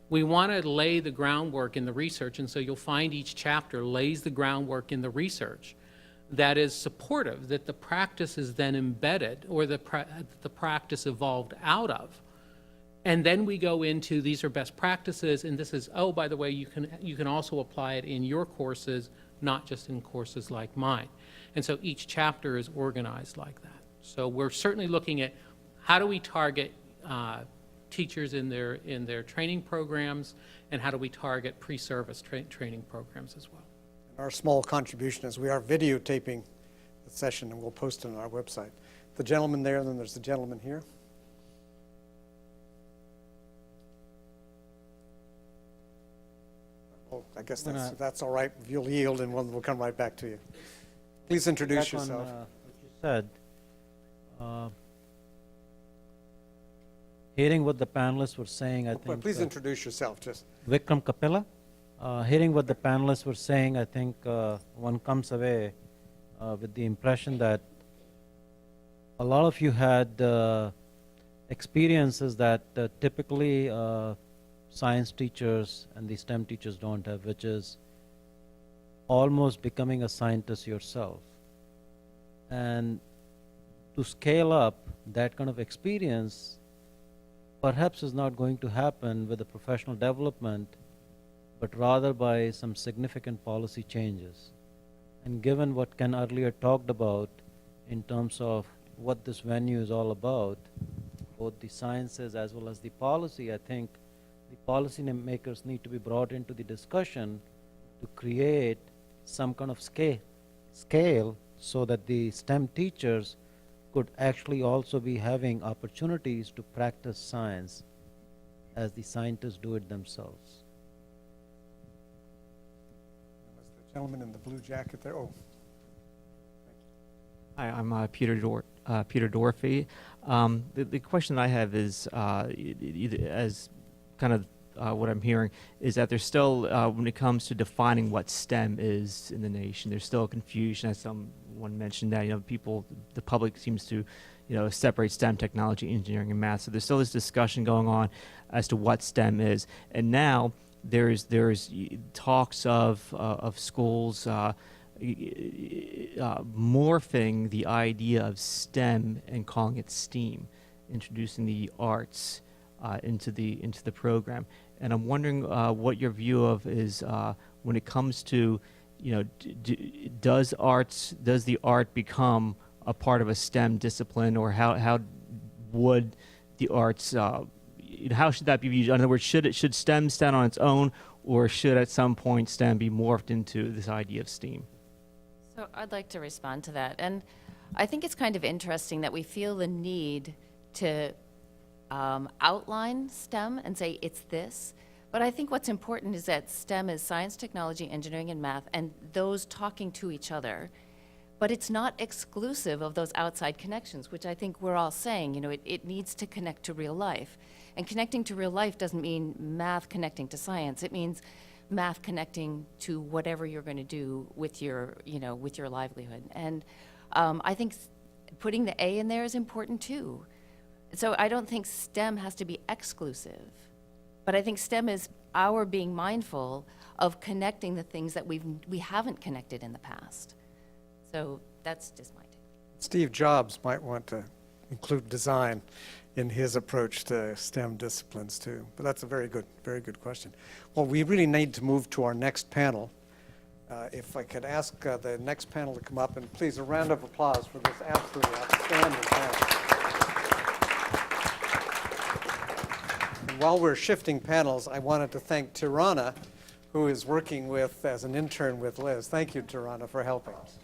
We want to lay the groundwork in the research, and so you'll find each chapter lays the groundwork in the research that is supportive, that the practice is then embedded, or the practice evolved out of. And then we go into, these are best practices, and this is, oh, by the way, you can also apply it in your courses, not just in courses like mine. And so each chapter is organized like that. So we're certainly looking at how do we target teachers in their training programs, and how do we target pre-service training programs as well. Our small contribution is we are videotaping the session, and we'll post it on our website. The gentleman there, and then there's the gentleman here. Oh, I guess that's all right. You'll yield, and we'll come right back to you. Please introduce Back on, yourself. what you said, hearing what the panelists were saying, I think. Please introduce yourself, just. Vikram Kapila. Hearing what the panelists were saying, I think one comes away with the impression that a lot of you had experiences that typically science teachers and the STEM teachers don't have, which is almost becoming a scientist yourself. And to scale up that kind of experience perhaps is not going to happen with a professional development, but rather by some significant policy changes. And given what Ken earlier talked about in terms of what this venue is all about, both the sciences as well as the policy, I think the policy makers need to be brought into the discussion to create some kind of scale so that the STEM teachers could actually also be having opportunities to practice science as the scientists do it themselves. The gentleman in the blue jacket there. Oh, Hi, I'm Peter Dorfey. The question I have is, as kind of what I'm hearing, is that there's still, when it comes to defining what STEM is in the nation, there's still confusion, as someone mentioned that, the public seems to, separate STEM, technology, engineering, and math. So there's still this discussion going on as to what STEM is. And now there's talks of schools morphing the idea of STEM and calling it STEAM, introducing the arts into the program. And I'm wondering what your view of is when it comes to, does the art become a part of a STEM discipline, or how would the arts how should that be viewed? In other words, should STEM stand on its own, or should at some point STEM be morphed into this idea of STEAM? So I'd like to respond to that. And I think it's kind of interesting that we feel the need to outline STEM and say it's this. But I think what's important is that STEM is science, technology, engineering, and math, and those talking to each other. But it's not exclusive of those outside connections, which I think we're all saying, it needs to connect to real life. And connecting to real life doesn't mean math connecting to science. It means math connecting to whatever you're going to do with your, with your livelihood. And I think putting the A in there is important too. So I don't think STEM has to be exclusive, but I think STEM is our being mindful of connecting the things that we haven't connected in the past. So that's just my take. Steve Jobs might want to include design in his approach to STEM disciplines too. But that's a very good question. Well, we really need to move to our next panel. If I could ask the next panel to come up, and please a round of applause for this absolutely outstanding panel. And while we're shifting panels, I wanted to thank Tirana, who is working with as an intern with Liz. Thank you, Tirana, for helping us.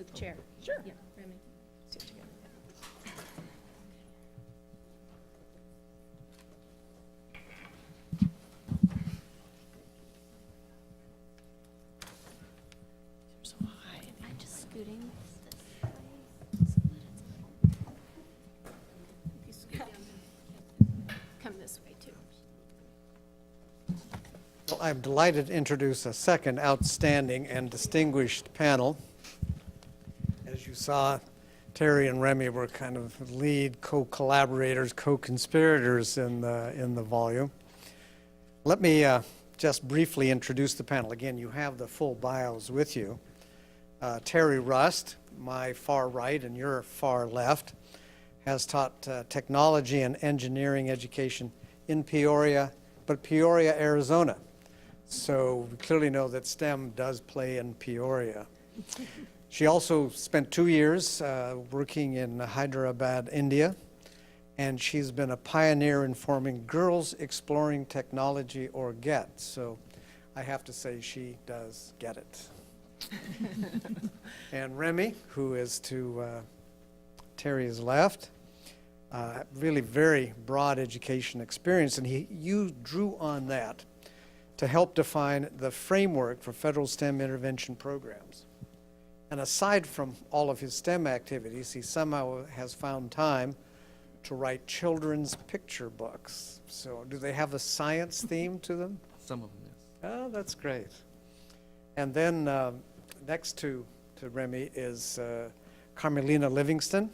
the chair. Sure. Yeah, Remy. Sit together. I'm just scooting Come this way, too. Well, I'm delighted to introduce a second outstanding and distinguished panel. As you saw, Terry and Remy were kind of lead co-collaborators, co-conspirators in the volume. Let me just briefly introduce the panel. Again, you have the full bios with you. Terry Rust, my far right and your far left, has taught technology and engineering education in Peoria, but Peoria, Arizona. So we clearly know that STEM does play in Peoria. She also spent 2 years working in Hyderabad, India, and she's been a pioneer in forming Girls Exploring Technology, or GET. So I have to say she does get it. And Remy, who is to Terry's left, really very broad education experience, and you drew on that to help define the framework for federal STEM intervention programs. And aside from all of his STEM activities, he somehow has found time to write children's picture books. So do they have a science theme to them? Some of them, yes. Oh, that's great. And then next to Remy is Carmelina Livingston.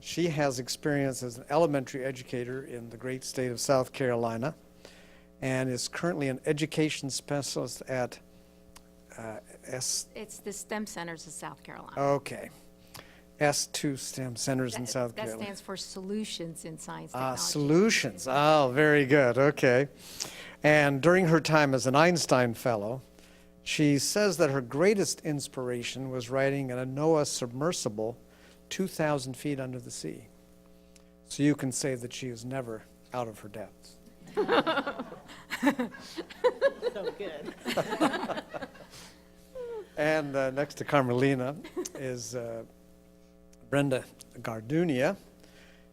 She has experience as an elementary educator in the great state of South Carolina and is currently an education specialist at It's the STEM Centers of South Carolina. Okay. S2 STEM Centers in South That Carolina. stands for Solutions in Science Technology. Solutions. Oh, very good. Okay. And during her time as an Einstein Fellow, she says that her greatest inspiration was writing a NOAA submersible 2,000 feet under the sea. So you can say that she is never out of her depths. So good. And next to Carmelina is Brenda Gardunia.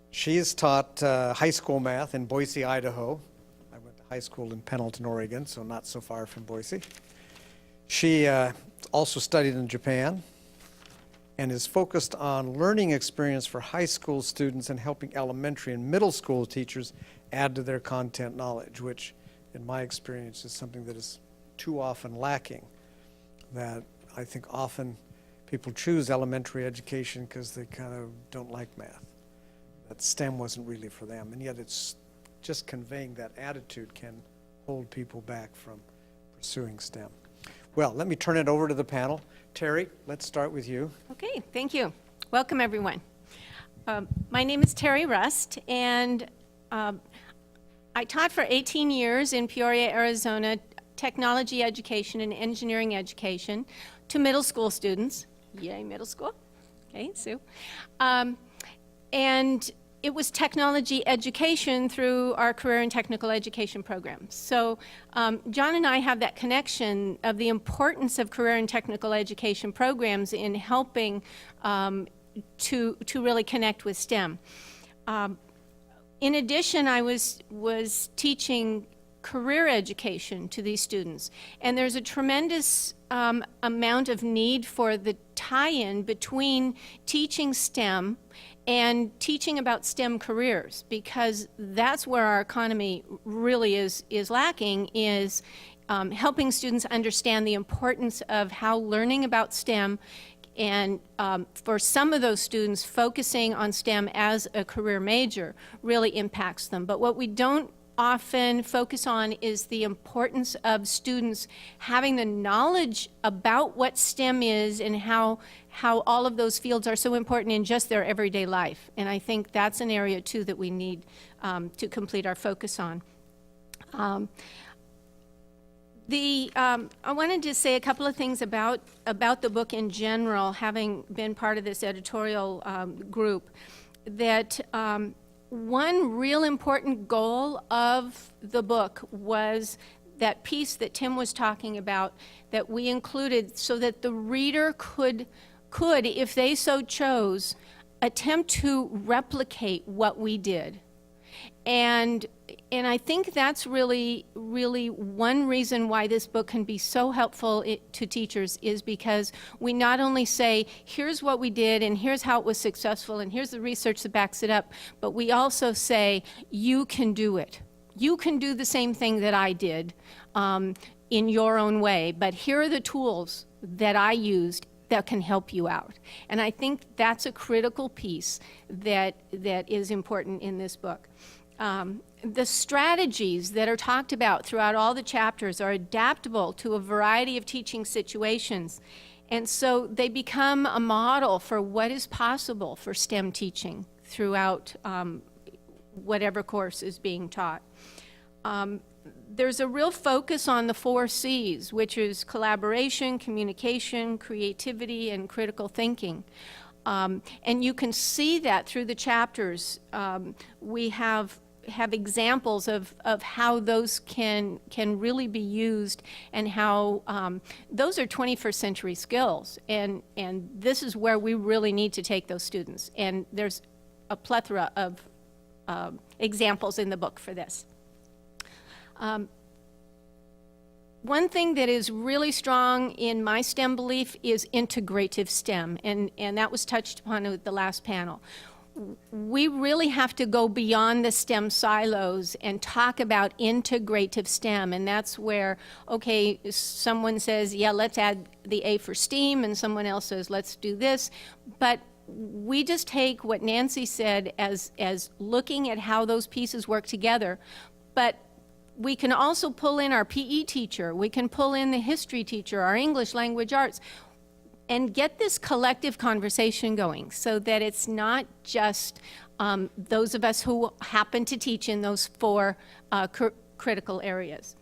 She's taught high school math in Boise, Idaho. I went to high school in Pendleton, Oregon, so not so far from Boise. She also studied in Japan and is focused on learning experience for high school students and helping elementary and middle school teachers add to their content knowledge, which in my experience is something that is too often lacking. That I think often people choose elementary education because they kind of don't like math. That STEM wasn't really for them, and yet it's just conveying that attitude can hold people back from pursuing STEM. Well, let me turn it over to the panel. Terry, let's start with you. Okay, thank you. Welcome, everyone. My name is Terry Rust, and I taught for 18 years in Peoria, Arizona, technology education and engineering education to middle school students. Yay, middle school. Okay, Sue. And it was technology education through our career and technical education programs. So John and I have that connection of the importance of career and technical education programs in helping to really connect with STEM. In addition, I was teaching career education to these students, and there's a tremendous amount of need for the tie-in between teaching STEM and teaching about STEM careers, because that's where our economy really is lacking, is helping students understand the importance of how learning about STEM, and for some of those students, focusing on STEM as a career major really impacts them. But what we don't often focus on is the importance of students having the knowledge about what STEM is and how all of those fields are so important in just their everyday life. And I think that's an area, too, that we need to complete our focus on. I wanted to say a couple of things about the book in general, having been part of this editorial group, that one real important goal of the book was that piece that Tim was talking about, that we included so that the reader could could, if they so chose, attempt to replicate what we did. And I think that's really one reason why this book can be so helpful to teachers, is because we not only say, here's what we did and here's how it was successful and here's the research that backs it up, but we also say, you can do it. You can do the same thing that I did in your own way, but here are the tools that I used that can help you out. And I think that's a critical piece that is important in this book. The strategies that are talked about throughout all the chapters are adaptable to a variety of teaching situations. And so they become a model for what is possible for STEM teaching throughout whatever course is being taught. There's a real focus on the 4 C's, which is collaboration, communication, creativity, and critical thinking. And you can see that through the chapters. We have examples of how those can really be used, and how those are 21st century skills. And this is where we really need to take those students. And there's a plethora of examples in the book for this. One thing that is really strong in my STEM belief is integrative STEM, and that was touched upon at the last panel. We really have to go beyond the STEM silos and talk about integrative STEM, and that's where, okay, someone says, yeah, let's add the A for STEAM, and someone else says, let's do this, but we just take what Nancy said as looking at how those pieces work together, but we can also pull in our PE teacher, we can pull in the history teacher, our English language arts, and get this collective conversation going so that it's not just those of us who happen to teach in those 4 critical areas.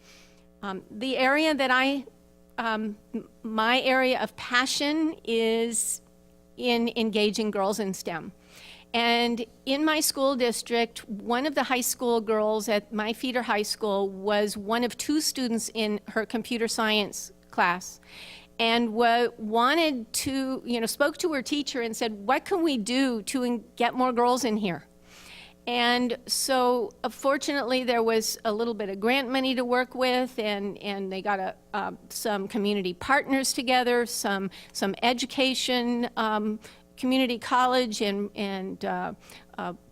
The area that my area of passion is in engaging girls in STEM. And in my school district, one of the high school girls at my feeder high school was one of 2 students in her computer science class, and wanted to, spoke to her teacher and said, what can we do to get more girls in here? And so fortunately there was a little bit of grant money to work with, and they got some community partners together, some education, community college and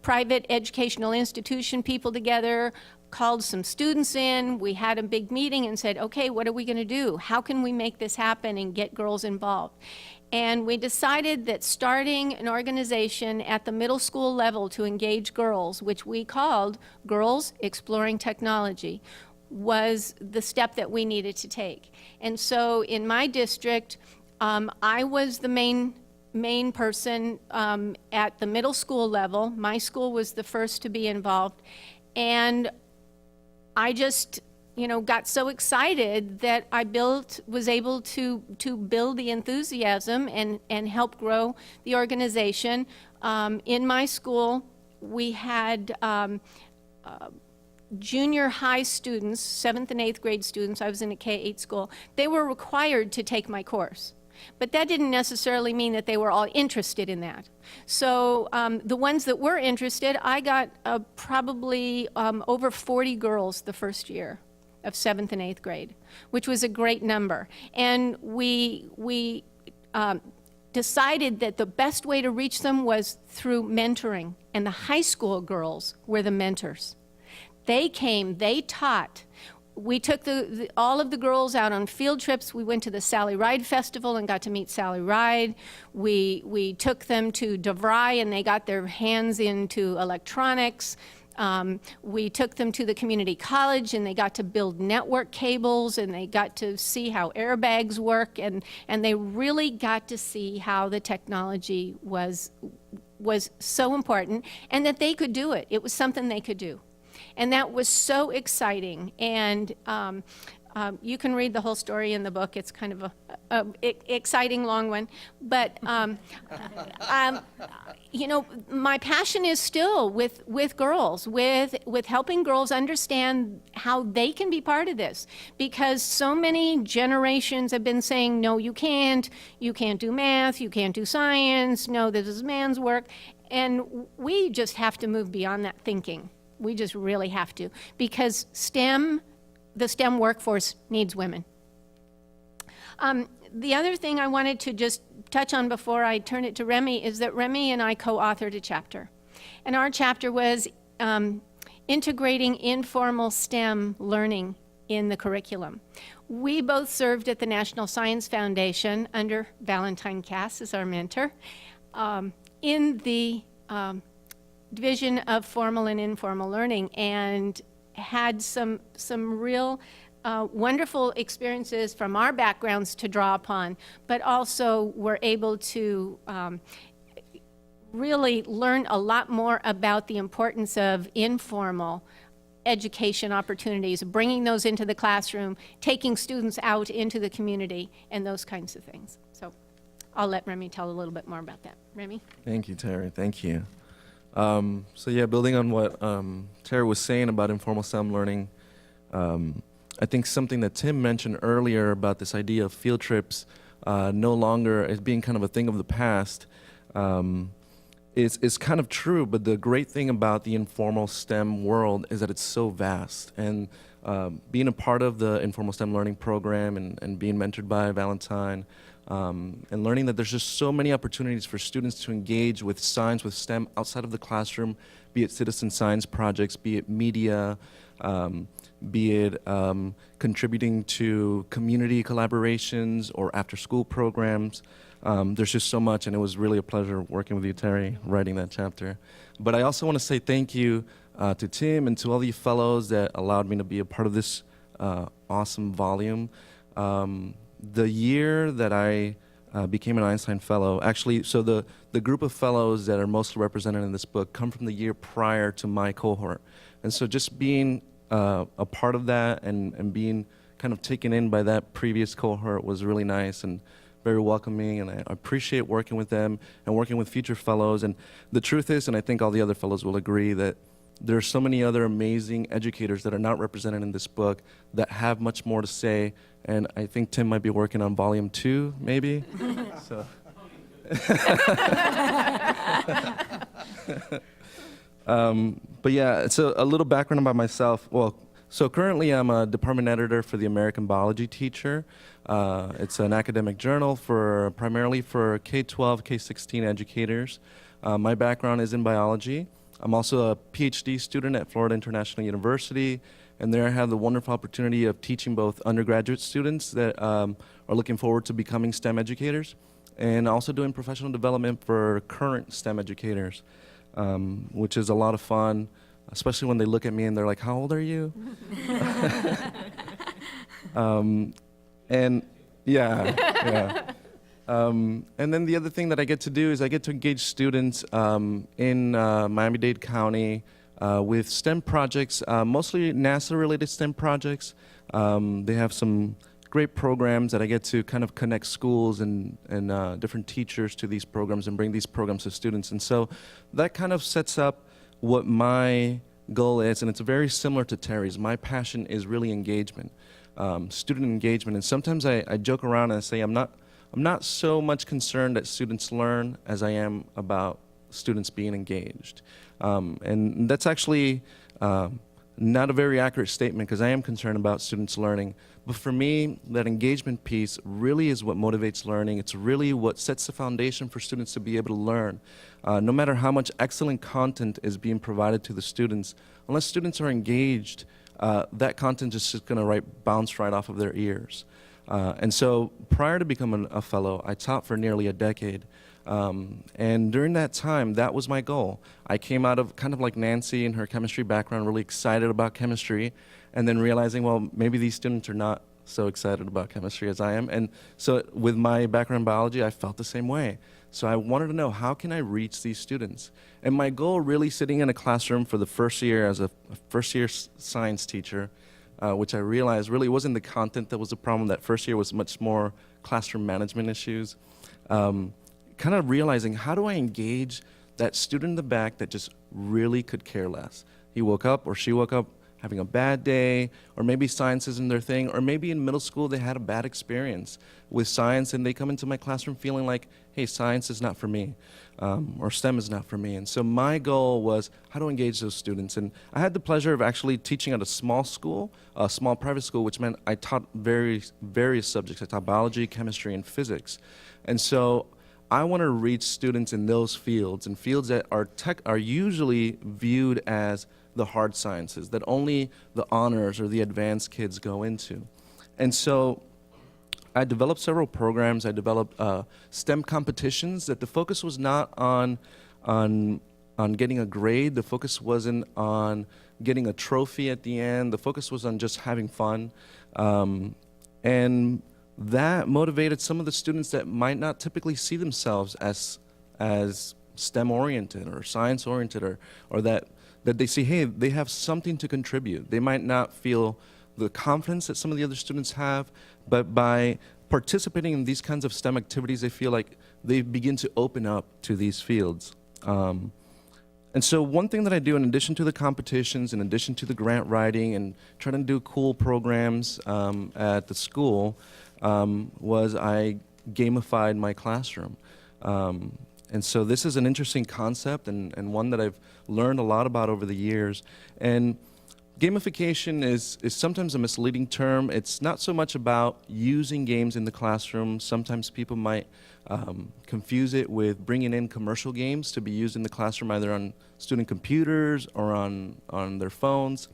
private educational institution people together, called some students in. We had a big meeting and said, okay, what are we going to do? How can we make this happen and get girls involved? And we decided that starting an organization at the middle school level to engage girls, which we called Girls Exploring Technology, was the step that we needed to take. And so in my district, I was the main person at the middle school level. My school was the first to be involved, and I just got so excited that I was able to build the enthusiasm and help grow the organization. In my school, we had junior high students, 7th and 8th grade students. I was in a K-8 school. They were required to take my course. But that didn't necessarily mean that they were all interested in that. So the ones that were interested, I got probably over 40 girls the first year of 7th and 8th grade, which was a great number. And we decided that the best way to reach them was through mentoring, and the high school girls were the mentors. They came, they taught. We took all of the girls out on field trips. We went to the Sally Ride Festival and got to meet Sally Ride. We took them to DeVry and they got their hands into electronics. We took them to the community college and they got to build network cables, and they got to see how airbags work, and they really got to see how the technology was so important and that they could do it. It was something they could do. And that was so exciting. And You can read the whole story in the book. It's kind of a exciting, long one. But, you know, my passion is still with girls, with helping girls understand how they can be part of this. Because so many generations have been saying, no, you can't do math, you can't do science, no, this is man's work. And we just have to move beyond that thinking. We just really have to. Because the STEM workforce needs women. The other thing I wanted to just touch on before I turn it to Remy is that Remy and I co-authored a chapter. And our chapter was integrating informal STEM learning in the curriculum. We both served at the National Science Foundation under Valentine Cass as our mentor in the division of formal and informal learning, and had some real wonderful experiences from our backgrounds to draw upon, but also were able to really learn a lot more about the importance of informal education opportunities, bringing those into the classroom, taking students out into the community, and those kinds of things. So I'll let Remy tell a little bit more about that. Remy? Thank you, Terry. Thank you. So yeah, building on what Terry was saying about informal STEM learning, I think something that Tim mentioned earlier about this idea of field trips no longer as being kind of a thing of the past is kind of true, but the great thing about the informal STEM world is that it's so vast. And being a part of the informal STEM learning program and being mentored by Valentine, and learning that there's just so many opportunities for students to engage with science, with STEM outside of the classroom, be it citizen science projects, be it media, be it contributing to community collaborations or after-school programs. There's just so much, and it was really a pleasure working with you, Terry, writing that chapter. But I also want to say thank you to Tim and to all the fellows that allowed me to be a part of this awesome volume. The year that I became an Einstein Fellow, actually, so the group of fellows that are mostly represented in this book come from the year prior to my cohort. And so just being a part of that and being kind of taken in by that previous cohort was really nice and very welcoming, and I appreciate working with them and working with future fellows. And the truth is, and I think all the other fellows will agree, that there are so many other amazing educators that are not represented in this book that have much more to say, and I think Tim might be working on volume 2, maybe. So. But yeah, it's a little background about myself. Well, so currently I'm a department editor for the American Biology Teacher. It's an academic journal primarily for K-12, K-16 educators. My background is in biology. I'm also a PhD student at Florida International University, and there I have the wonderful opportunity of teaching both undergraduate students that are looking forward to becoming STEM educators, and also doing professional development for current STEM educators, which is a lot of fun, especially when they look at me and they're like, "How old are you?" And yeah. And then the other thing that I get to do is I get to engage students in Miami-Dade County with STEM projects, mostly NASA-related STEM projects. They have some great programs that I get to kind of connect schools and different teachers to these programs and bring these programs to students. And so that kind of sets up what my goal is, and it's very similar to Terry's. My passion is really engagement, student engagement. And sometimes I joke around and I say I'm not so much concerned that students learn as I am about students being engaged. And that's actually not a very accurate statement, because I am concerned about students learning. But for me, that engagement piece really is what motivates learning. It's really what sets the foundation for students to be able to learn. No matter how much excellent content is being provided to the students, unless students are engaged, that content is just going to bounce right off of their ears. And so prior to becoming a fellow, I taught for nearly a decade. And during that time, that was my goal. I came out of kind of like Nancy in her chemistry background, really excited about chemistry, and then realizing, well, maybe these students are not so excited about chemistry as I am. And so with my background in biology, I felt the same way. So I wanted to know, how can I reach these students? And my goal really sitting in a classroom for the first year as a first-year science teacher which I realized really wasn't the content that was the problem. That first year was much more classroom management issues. Kind of realizing, how do I engage that student in the back that just really could care less? He woke up or she woke up having a bad day, or maybe science isn't their thing, or maybe in middle school they had a bad experience with science and they come into my classroom feeling like, hey, science is not for me, or STEM is not for me. And so my goal was how to engage those students. And I had the pleasure of actually teaching at a small school, a small private school, which meant I taught various subjects. I taught biology, chemistry, and physics. And so I want to reach students in those fields, and fields that are usually viewed as the hard sciences, that only the honors or the advanced kids go into. And so I developed several programs. I developed STEM competitions that the focus was not on getting a grade. The focus wasn't on getting a trophy at the end. The focus was on just having fun. And that motivated some of the students that might not typically see themselves as STEM oriented or science oriented, or that they see, hey, they have something to contribute. They might not feel the confidence that some of the other students have, but by participating in these kinds of STEM activities, they feel like they begin to open up to these fields. And so one thing that I do, in addition to the competitions, in addition to the grant writing and trying to do cool programs at the school, was I gamified my classroom. And so this is an interesting concept, and one that I've learned a lot about over the years. And gamification is sometimes a misleading term. It's not so much about using games in the classroom. Sometimes people might confuse it with bringing in commercial games to be used in the classroom, either on student computers or on their phones.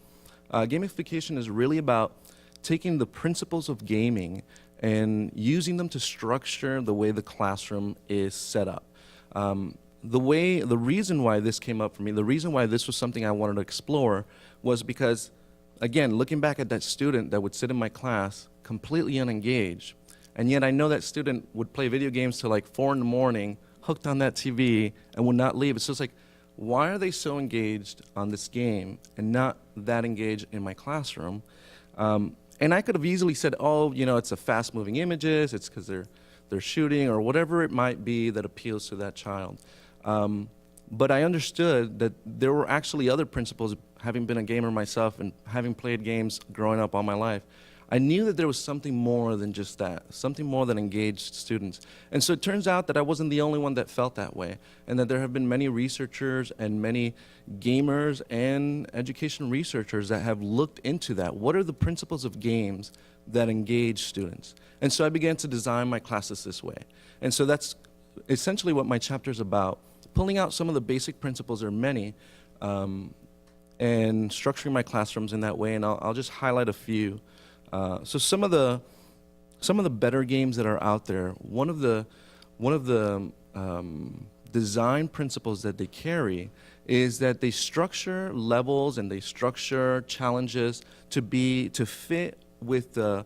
Gamification is really about taking the principles of gaming and using them to structure the way the classroom is set up. The reason why this came up for me, the reason why this was something I wanted to explore, was because, again, looking back at that student that would sit in my class completely unengaged, and yet I know that student would play video games till like 4 in the morning, hooked on that TV, and would not leave. It's just like, why are they so engaged on this game and not that engaged in my classroom? And I could have easily said, oh, it's a fast-moving images, it's because they're shooting, or whatever it might be that appeals to that child. But I understood that there were actually other principles, having been a gamer myself and having played games growing up all my life. I knew that there was something more than just that, something more that engaged students. And so it turns out that I wasn't the only one that felt that way, and that there have been many researchers and many gamers and education researchers that have looked into that. What are the principles of games that engage students? And so I began to design my classes this way. And so that's essentially what my chapter is about, pulling out some of the basic principles, there are many, and structuring my classrooms in that way. And I'll just highlight a few. So some of the better games that are out there, one of the design principles that they carry is that they structure levels and they structure challenges to fit with the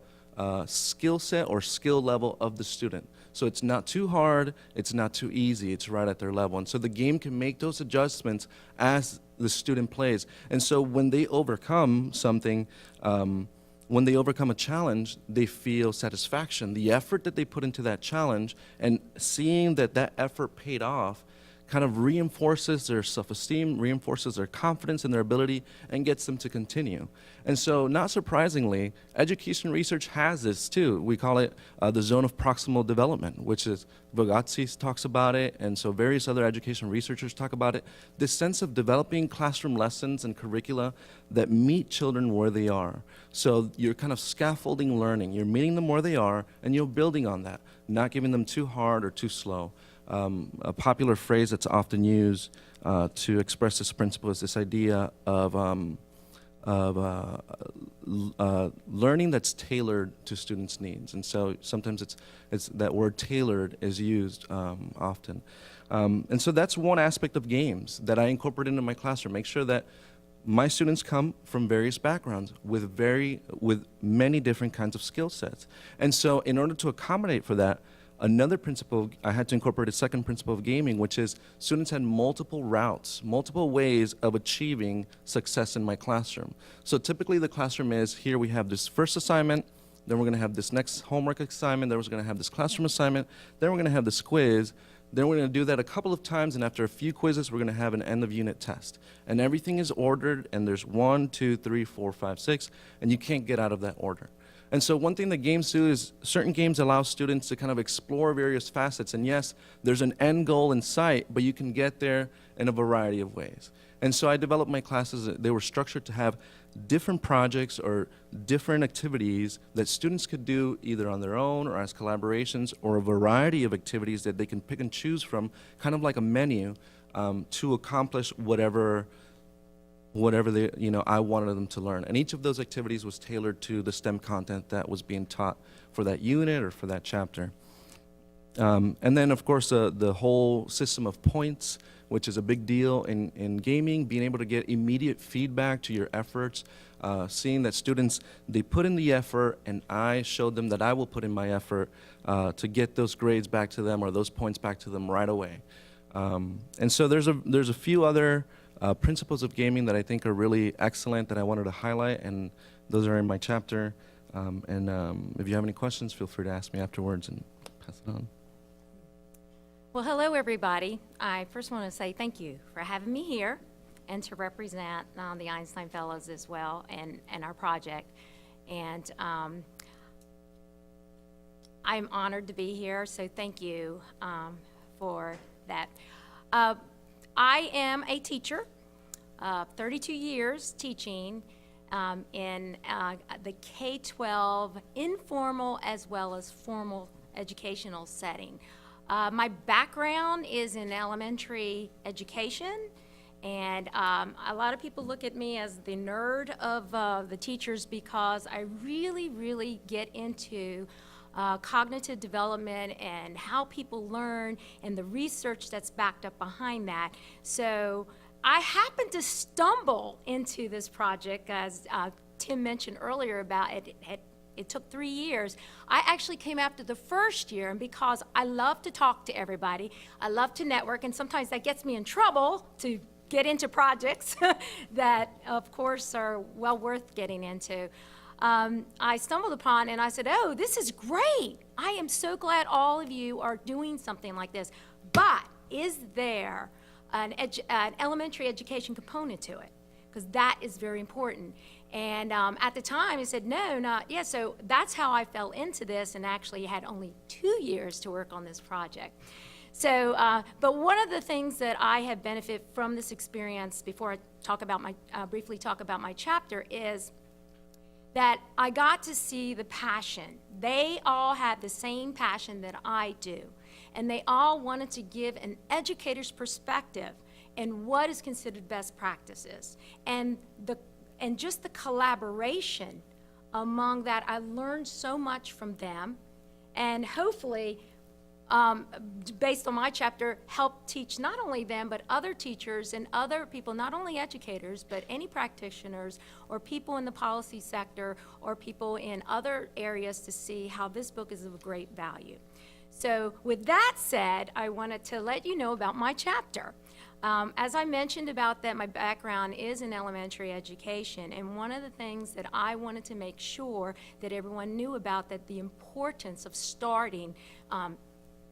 skill set or skill level of the student. So it's not too hard, it's not too easy, it's right at their level. And so the game can make those adjustments as the student plays. And so when they overcome something, when they overcome a challenge, they feel satisfaction. The effort that they put into that challenge, and seeing that effort paid off, kind of reinforces their self-esteem, reinforces their confidence in their ability, and gets them to continue. And so, not surprisingly, education research has this too. We call it the zone of proximal development, which is, Vygotsky talks about it, and so various other education researchers talk about it. This sense of developing classroom lessons and curricula that meet children where they are. So you're kind of scaffolding learning. You're meeting them where they are, and you're building on that, not giving them too hard or too slow. A popular phrase that's often used to express this principle is this idea of learning that's tailored to students' needs. And so sometimes it's that word tailored is used often. And so that's one aspect of games that I incorporate into my classroom. Make sure that my students come from various backgrounds with many different kinds of skill sets. And so in order to accommodate for that, Another principle, I had to incorporate a second principle of gaming, which is students had multiple routes, multiple ways of achieving success in my classroom. So typically the classroom is, here we have this first assignment, then we're going to have this next homework assignment, then we're going to have this classroom assignment, then we're going to have this quiz, then we're going to do that a couple of times, and after a few quizzes, we're going to have an end-of-unit test. And everything is ordered, and there's 1, 2, 3, 4, 5, 6, and you can't get out of that order. And so one thing that games do is certain games allow students to kind of explore various facets. And yes, there's an end goal in sight, but you can get there in a variety of ways. And so I developed my classes, they were structured to have different projects or different activities that students could do either on their own or as collaborations, or a variety of activities that they can pick and choose from, kind of like a menu, to accomplish whatever they, I wanted them to learn. And each of those activities was tailored to the STEM content that was being taught for that unit or for that chapter. And then, of course, the whole system of points, which is a big deal in gaming, being able to get immediate feedback to your efforts, seeing that students, they put in the effort, and I showed them that I will put in my effort to get those grades back to them or those points back to them right away. And so there's a few other principles of gaming that I think are really excellent that I wanted to highlight, and those are in my chapter. If you have any questions, feel free to ask me afterwards and pass it on. Well, hello, everybody. I first want to say thank you for having me here and to represent the Einstein Fellows as well and our project. And I'm honored to be here, so thank you for that. I am a teacher, 32 years teaching in the K-12 informal as well as formal educational setting. My background is in elementary education, and a lot of people look at me as the nerd of the teachers because I really get into cognitive development and how people learn and the research that's backed up behind that. So I happened to stumble into this project, as Tim mentioned earlier about it. It took 3 years. I actually came after the first year, and because I love to talk to everybody, I love to network, and sometimes that gets me in trouble to get into projects that, of course, are well worth getting into. I stumbled upon, and I said, oh, this is great. I am so glad all of you are doing something like this. But is there an elementary education component to it? Because that is very important. And at the time, I said, no, not yet. So that's how I fell into this, and actually had only 2 years to work on this project. So, but one of the things that I have benefited from this experience, before I talk about briefly talk about my chapter, is that I got to see the passion. They all had the same passion that I do, and they all wanted to give an educator's perspective and what is considered best practices. And just the collaboration among that, I learned so much from them, and hopefully, based on my chapter, help teach not only them, but other teachers and other people, not only educators, but any practitioners or people in the policy sector or people in other areas, to see how this book is of great value. So with that said, I wanted to let you know about my chapter. As I mentioned about that, my background is in elementary education, and one of the things that I wanted to make sure that everyone knew about, that the importance of starting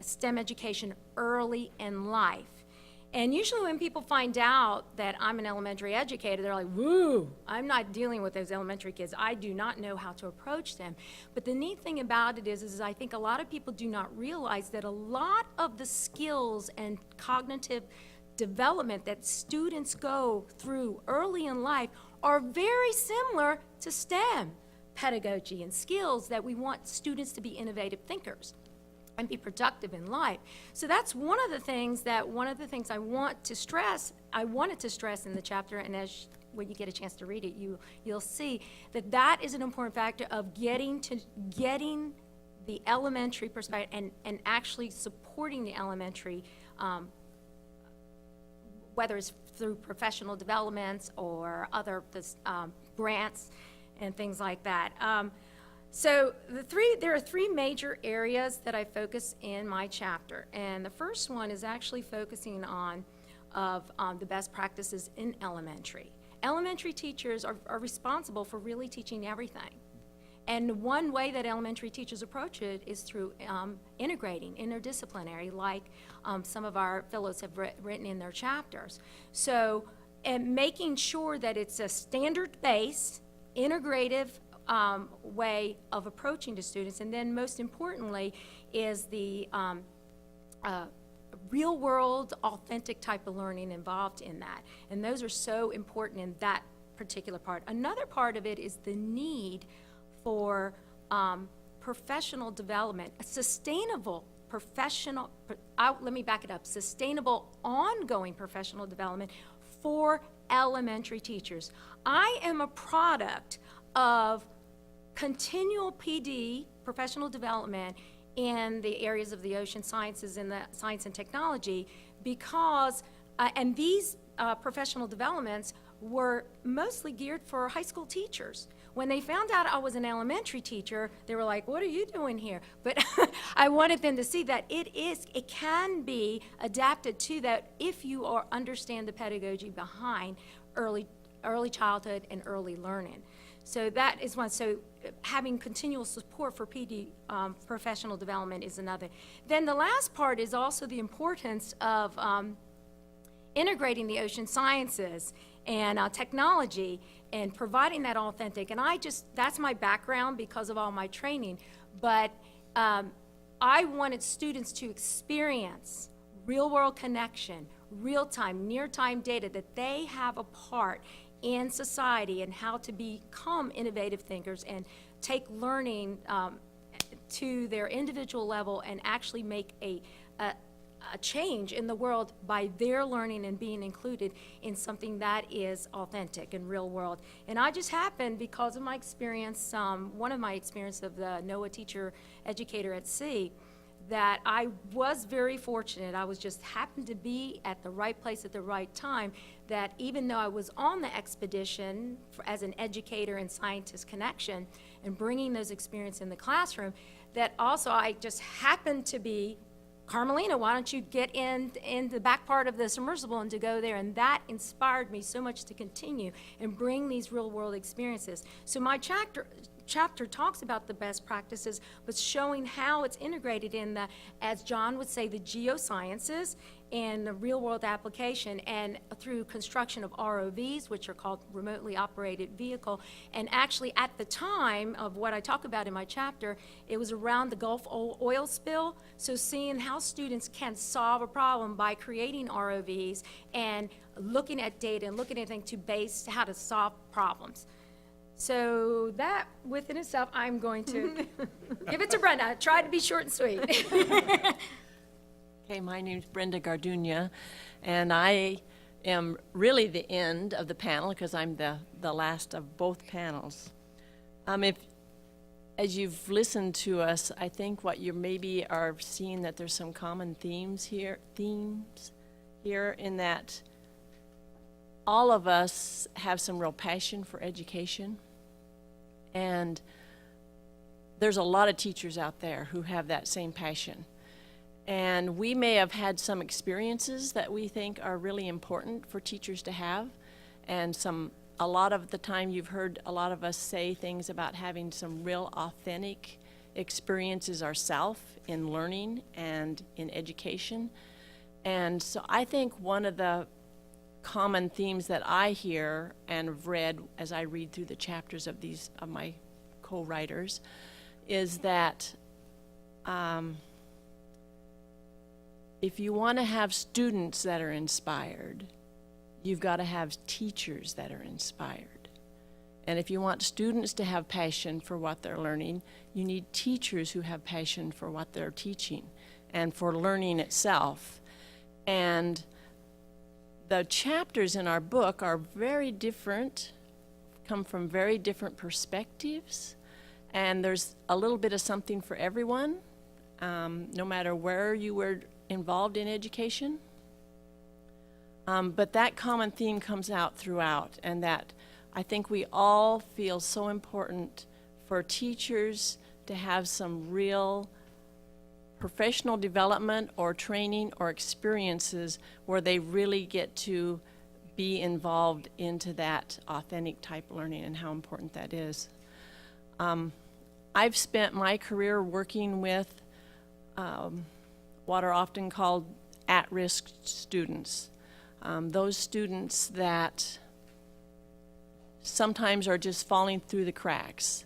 STEM education early in life. And usually when people find out that I'm an elementary educator, they're like, woo, I'm not dealing with those elementary kids. I do not know how to approach them. But the neat thing about it is I think a lot of people do not realize that a lot of the skills and cognitive development that students go through early in life are very similar to STEM pedagogy and skills, that we want students to be innovative thinkers and be productive in life. So that's one of the things I wanted to stress in the chapter, and when you get a chance to read it, you'll see that is an important factor of getting the elementary perspective and actually supporting the elementary, whether it's through professional developments or other grants and things like that. So there are three major areas that I focus in my chapter, and the first one is actually focusing on the best practices in elementary. Elementary teachers are responsible for really teaching everything. And one way that elementary teachers approach it is through integrating, interdisciplinary, like some of our fellows have written in their chapters. So, and making sure that it's a standard-based, integrative way of approaching to students. And then most importantly is the real-world, authentic type of learning involved in that. And those are so important in that particular part. Another part of it is the need for professional development, a sustainable professional, let me back it up, sustainable ongoing professional development for elementary teachers. I am a product of continual PD, professional development, in the areas of the ocean sciences and the science and technology because, and these professional developments were mostly geared for high school teachers. When they found out I was an elementary teacher, they were like, what are you doing here? But I wanted them to see that it can be adapted to that if you understand the pedagogy behind early childhood and early learning. So that is one. So having continual support for PD professional development is another. Then the last part is also the importance of integrating the ocean sciences and technology and providing that authentic. And that's my background because of all my training. But I wanted students to experience real-world connection, real-time, near-time data, that they have a part in society and how to become innovative thinkers and take learning to their individual level and actually make a change in the world by their learning and being included in something that is authentic and real world. And I just happened, because of my experience, one of my experience of the NOAA teacher educator at sea, that I was very fortunate. I was just happened to be at the right place at the right time, that even though I was on the expedition as an educator and scientist connection and bringing those experiences in the classroom, that also I just happened to be, Carmelina, why don't you get in the back part of the submersible and to go there? And that inspired me so much to continue and bring these real world experiences. So my chapter talks about the best practices, but showing how it's integrated in the, as John would say, the geosciences and the real-world application, and through construction of ROVs, which are called remotely operated vehicle. And actually, at the time of what I talk about in my chapter, it was around the Gulf oil spill. So seeing how students can solve a problem by creating ROVs and looking at data and looking at things to base how to solve problems. So that within itself, I'm going to give it to Brenda. I tried to be short and sweet. Okay, my name's Brenda Gardunia, and I am really the end of the panel because I'm the last of both panels. As you've listened to us, I think what you maybe are seeing that there's some common themes here in that all of us have some real passion for education, and there's a lot of teachers out there who have that same passion. And we may have had some experiences that we think are really important for teachers to have, and a lot of the time you've heard a lot of us say things about having some real authentic experiences ourselves in learning and in education. And so I think one of the common themes that I hear and have read as I read through the chapters of my co-writers is that if you want to have students that are inspired, you've got to have teachers that are inspired. And if you want students to have passion for what they're learning, you need teachers who have passion for what they're teaching and for learning itself. And the chapters in our book are very different, come from very different perspectives, and there's a little bit of something for everyone, no matter where you were involved in education. But that common theme comes out throughout, and that I think we all feel so important for teachers to have some real professional development or training or experiences where they really get to be involved into that authentic type learning and how important that is. I've spent my career working with what are often called at-risk students. Those students that sometimes are just falling through the cracks,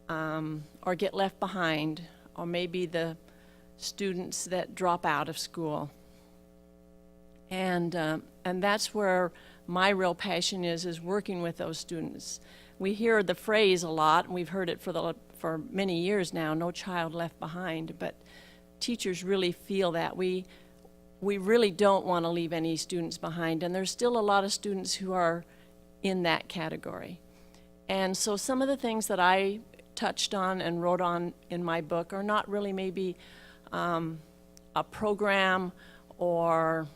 or get left behind, or maybe the students that drop out of school. And that's where my real passion is working with those students. We hear the phrase a lot, and we've heard it for many years now, no child left behind, but teachers really feel that. We really don't want to leave any students behind, and there's still a lot of students who are in that category. And so some of the things that I touched on and wrote on in my book are not really maybe a program or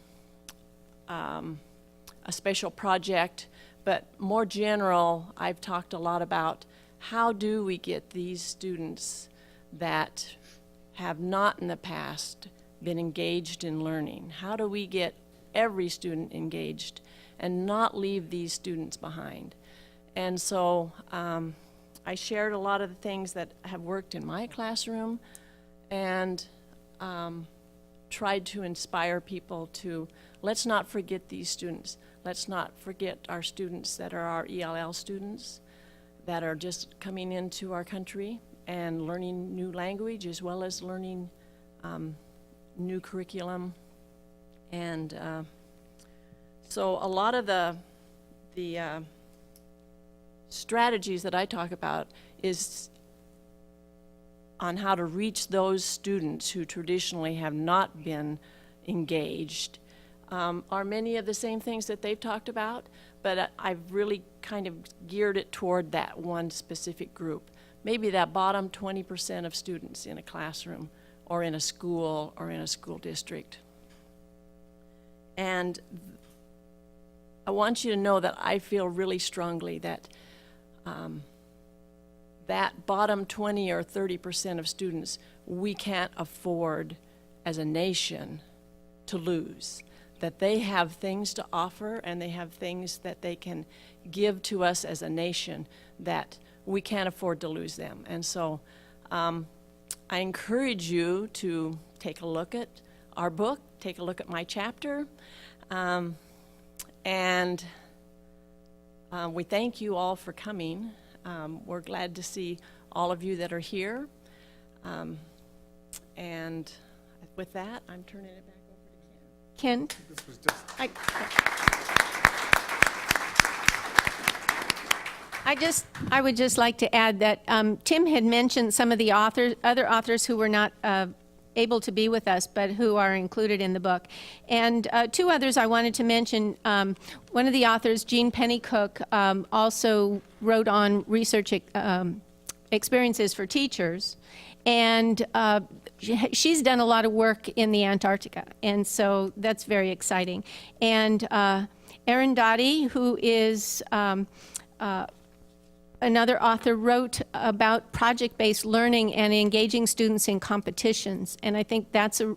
a special project, but more general, I've talked a lot about how do we get these students that have not in the past been engaged in learning? How do we get every student engaged and not leave these students behind? And so I shared a lot of the things that have worked in my classroom and tried to inspire people to, let's not forget these students. Let's not forget our students that are our ELL students that are just coming into our country and learning new language as well as learning new curriculum. And so a lot of the strategies that I talk about is on how to reach those students who traditionally have not been engaged are many of the same things that they've talked about, but I've really kind of geared it toward that one specific group. Maybe that bottom 20% of students in a classroom or in a school or in a school district. And I want you to know that I feel really strongly that that bottom 20 or 30% of students we can't afford as a nation to lose. That they have things to offer and they have things that they can give to us as a nation that we can't afford to lose them. And so I encourage you to take a look at our book, take a look at my chapter, and we thank you all for coming. We're glad to see all of you that are here. And with that, I'm turning it back over to Ken. Ken? This was just I would just like to add that Tim had mentioned some of the other authors who were not able to be with us, but who are included in the book. And two others I wanted to mention. One of the authors, Jean Pennycook, also wrote on research experiences for teachers. And she's done a lot of work in the Antarctica, and so that's very exciting. And Erin Dottie, who is another author, wrote about project-based learning and engaging students in competitions, and I think that's a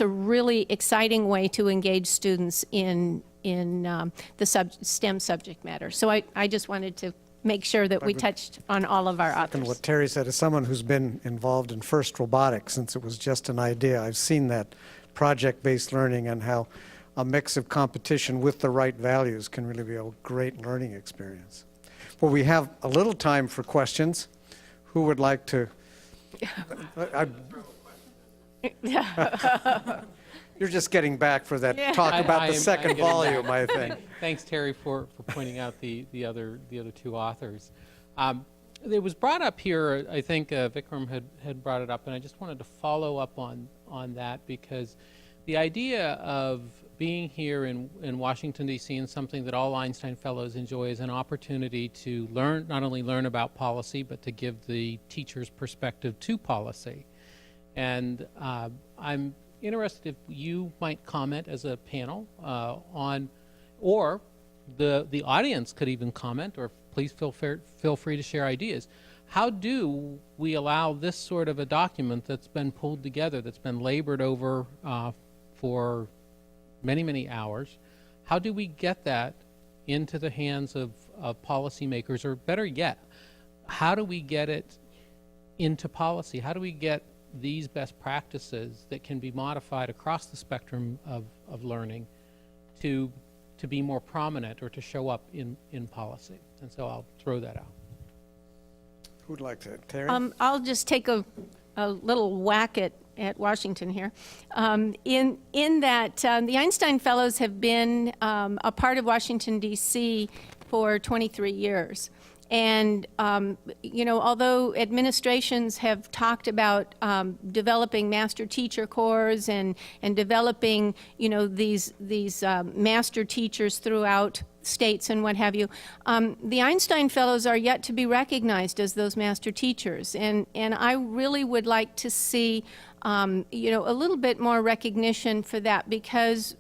really exciting way to engage students in the STEM subject matter. So I just wanted to make sure that we touched on all of our And authors. what Terry said, as someone who's been involved in FIRST Robotics since it was just an idea, I've seen that project-based learning and how a mix of competition with the right values can really be a great learning experience. Well, we have a little time for questions. Who would like to? You're just getting back for that talk about the I'm second getting volume, back. I think. Thanks, Terry, for pointing out the other two authors. It was brought up here, I think Vikram had brought it up, and I just wanted to follow up on that because the idea of being here in Washington, D.C., and something that all Einstein Fellows enjoy is an opportunity to learn, not only learn about policy, but to give the teacher's perspective to policy. And I'm interested if you might comment as a panel on, or the audience could even comment, or please feel free to share ideas. how do we allow this sort of a document that's been pulled together, that's been labored over for many, many hours, how do we get that into the hands of policymakers, or better yet, how do we get it into policy? How do we get these best practices that can be modified across the spectrum of learning to be more prominent or to show up in policy? And so I'll throw that out. Who'd like to? Terry? I'll just take a little whack at Washington here. In that the Einstein Fellows have been a part of Washington, D.C. for 23 years. And, although administrations have talked about developing master teacher corps and developing, these master teachers throughout states and what have you, the Einstein Fellows are yet to be recognized as those master teachers. And I really would like to see, a little bit more recognition for that, because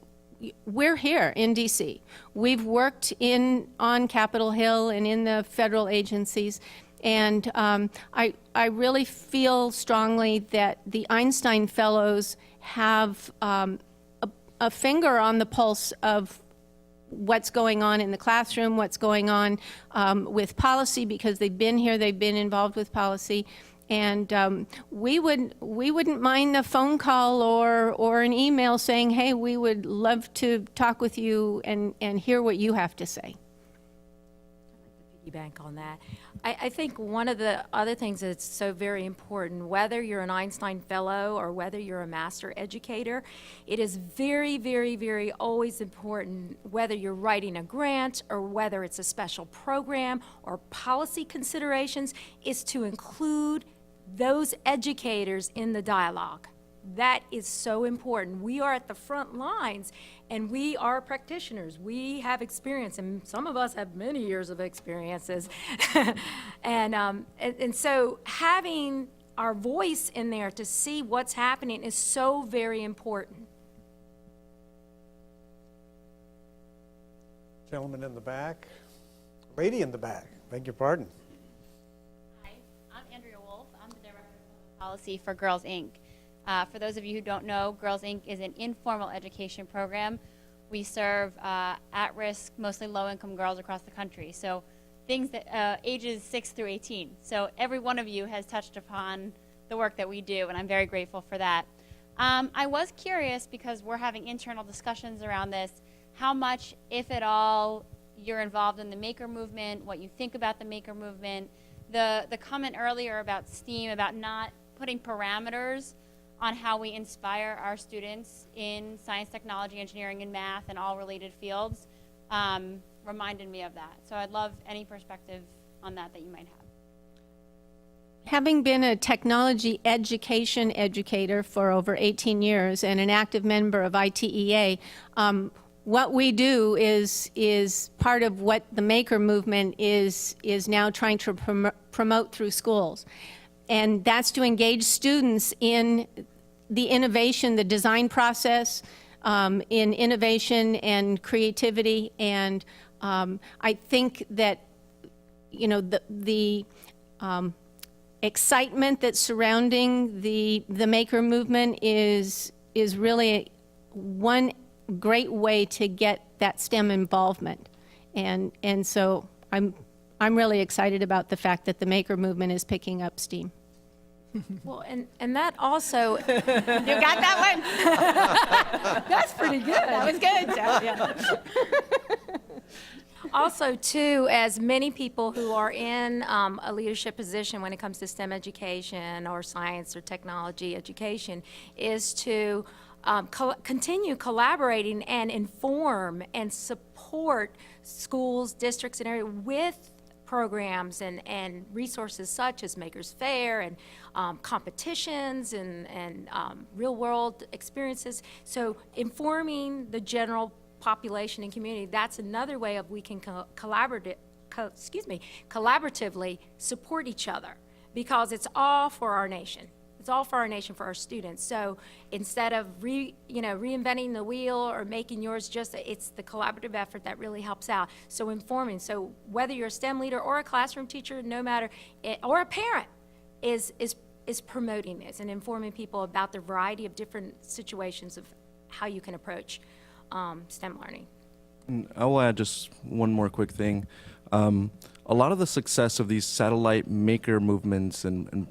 we're here in D.C. We've worked on Capitol Hill and in the federal agencies, and I really feel strongly that the Einstein Fellows have a finger on the pulse of what's going on in the classroom, what's going on with policy, because they've been here, they've been involved with policy. And we wouldn't mind a phone call or an email saying, hey, we would love to talk with you and hear what you have to say. Bank on that. I think one of the other things that's so very important, whether you're an Einstein Fellow or whether you're a master educator, it is very, very, very always important, whether you're writing a grant or whether it's a special program or policy considerations, is to include those educators in the dialogue. That is so important. We are at the front lines, and we are practitioners. We have experience, and some of us have many years of experiences. and so having our voice in there to see what's happening is so very important. Gentleman in the back. Lady in the back, beg your pardon. Hi, I'm Andrea Wolf. I'm the Director of Policy for Girls, Inc. For those of you who don't know, Girls, Inc. is an informal education program. We serve at-risk, mostly low-income girls across the country. So things that ages 6 through 18. So every one of you has touched upon the work that we do, and I'm very grateful for that. I was curious, because we're having internal discussions around this, how much, if at all, you're involved in the maker movement, what you think about the maker movement. The comment earlier about STEAM, about not putting parameters on how we inspire our students in science, technology, engineering, and math, and all related fields, reminded me of that. So I'd love any perspective on that you might have. Having been a technology education educator for over 18 years and an active member of ITEA, what we do is part of what the maker movement is now trying to promote through schools. And that's to engage students in the innovation, the design process, in innovation and creativity. And I think that, the excitement that's surrounding the maker movement is really one great way to get that STEM involvement. And so I'm really excited about the fact that the maker movement is picking up steam. Well, and that also, You got that one? that's pretty good. That was good, Joe. Yeah. Also, too, as many people who are in a leadership position when it comes to STEM education or science or technology education, is to continue collaborating and inform and support schools, districts, and areas with programs and resources such as Makers Fair and competitions and real-world experiences. So informing the general population and community, that's another way of we can collaboratively support each other, because it's all for our nation. It's all for our nation, for our students. So instead of reinventing the wheel or making yours it's the collaborative effort that really helps out. So informing, so whether you're a STEM leader or a classroom teacher, no matter, or a parent, is promoting this and informing people about the variety of different situations of how you can approach STEM learning. And I will add just one more quick thing. A lot of the success of these satellite maker movements and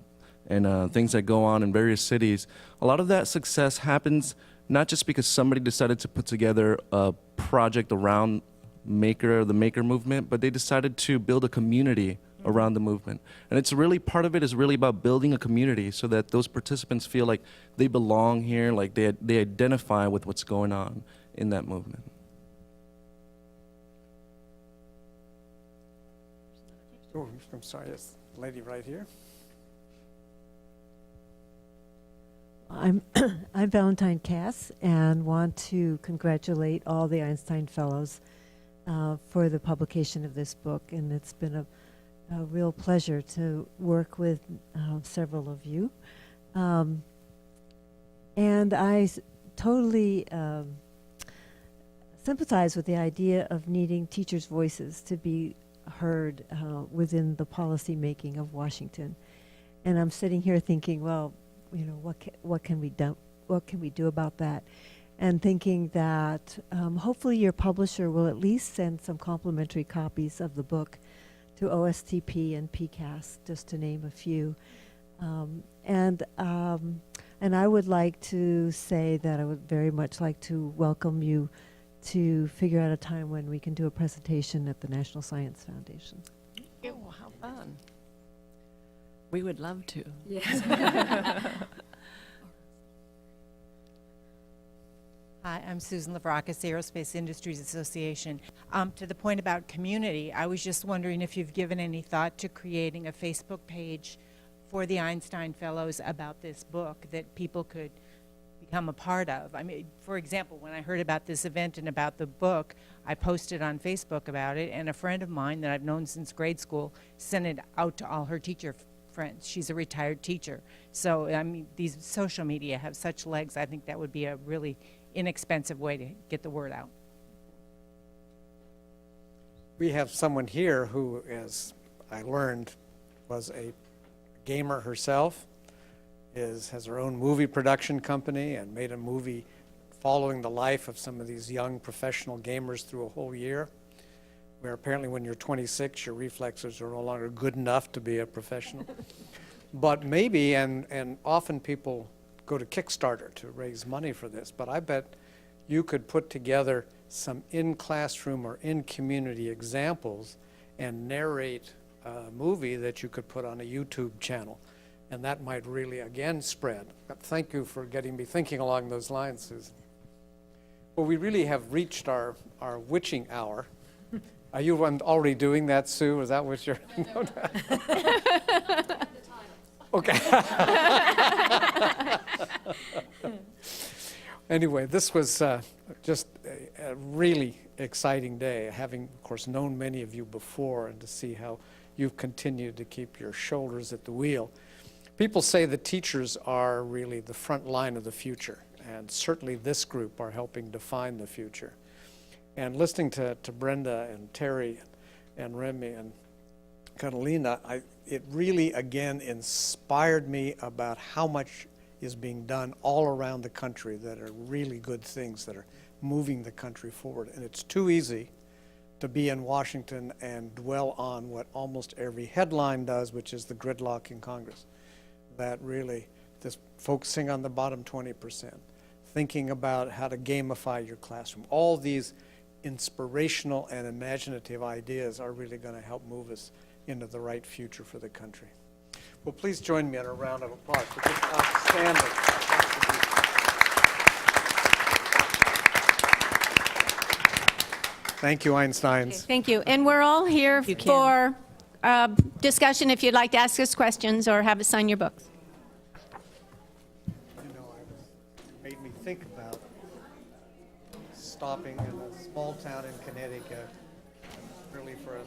things that go on in various cities, a lot of that success happens not just because somebody decided to put together a project around the maker movement, but they decided to build a community around the movement. And it's really, part of it is really about building a community so that those participants feel like they belong here, like they identify with what's going on in that movement. Oh, I'm sorry, this lady right here. I'm Valentine Cass and want to congratulate all the Einstein Fellows for the publication of this book. And it's been a real pleasure to work with several of you. And I totally sympathize with the idea of needing teachers' voices to be heard within the policy making of Washington. And I'm sitting here thinking, well, you know, what can we do about that? And thinking that hopefully your publisher will at least send some complimentary copies of the book to OSTP and PCAST, just to name a few. And I would like to say that I would very much like to welcome you to figure out a time when we can do a presentation at the National Science Foundation. Oh, how fun. We would love to. Yes. Hi, I'm Susan Lavrakis, Aerospace Industries Association. To the point about community, I was just wondering if you've given any thought to creating a Facebook page for the Einstein Fellows about this book that people could become a part of. I mean, for example, when I heard about this event and about the book, I posted on Facebook about it, and a friend of mine that I've known since grade school sent it out to all her teacher friends. She's a retired teacher. So, I mean, these social media have such legs. I think that would be a really inexpensive way to get the word out. We have someone here who, as I learned, was a gamer herself, has her own movie production company and made a movie following the life of some of these young professional gamers through a whole year, where apparently when you're 26, your reflexes are no longer good enough to be a professional. But maybe, and often people go to Kickstarter to raise money for this, but I bet you could put together some in-classroom or in-community examples and narrate a movie that you could put on a YouTube channel. And that might really, again, spread. But thank you for getting me thinking along those lines, Susan. Well, we really have reached our witching hour. Are you already doing that, Sue? Is that what you're... No. Okay. Anyway, this was just a really exciting day, having, of course, known many of you before, and to see how you've continued to keep your shoulders at the wheel. People say that teachers are really the front line of the future, and certainly this group are helping define the future. And listening to Brenda and Terry and Remy and Catalina, it really, again, inspired me about how much is being done all around the country that are really good things that are moving the country forward. And it's too easy to be in Washington and dwell on what almost every headline does, which is the gridlock in Congress. That really, this focusing on the bottom 20%, thinking about how to gamify your classroom. All these inspirational and imaginative ideas are really going to help move us into the right future for the country. Well, please join me in a round of applause for this outstanding contribution. Thank you, Einsteins. Thank you. And we're all here for discussion if you'd like to ask us questions or have us sign your books. You know, it made me think about stopping in a small town in Connecticut, really for a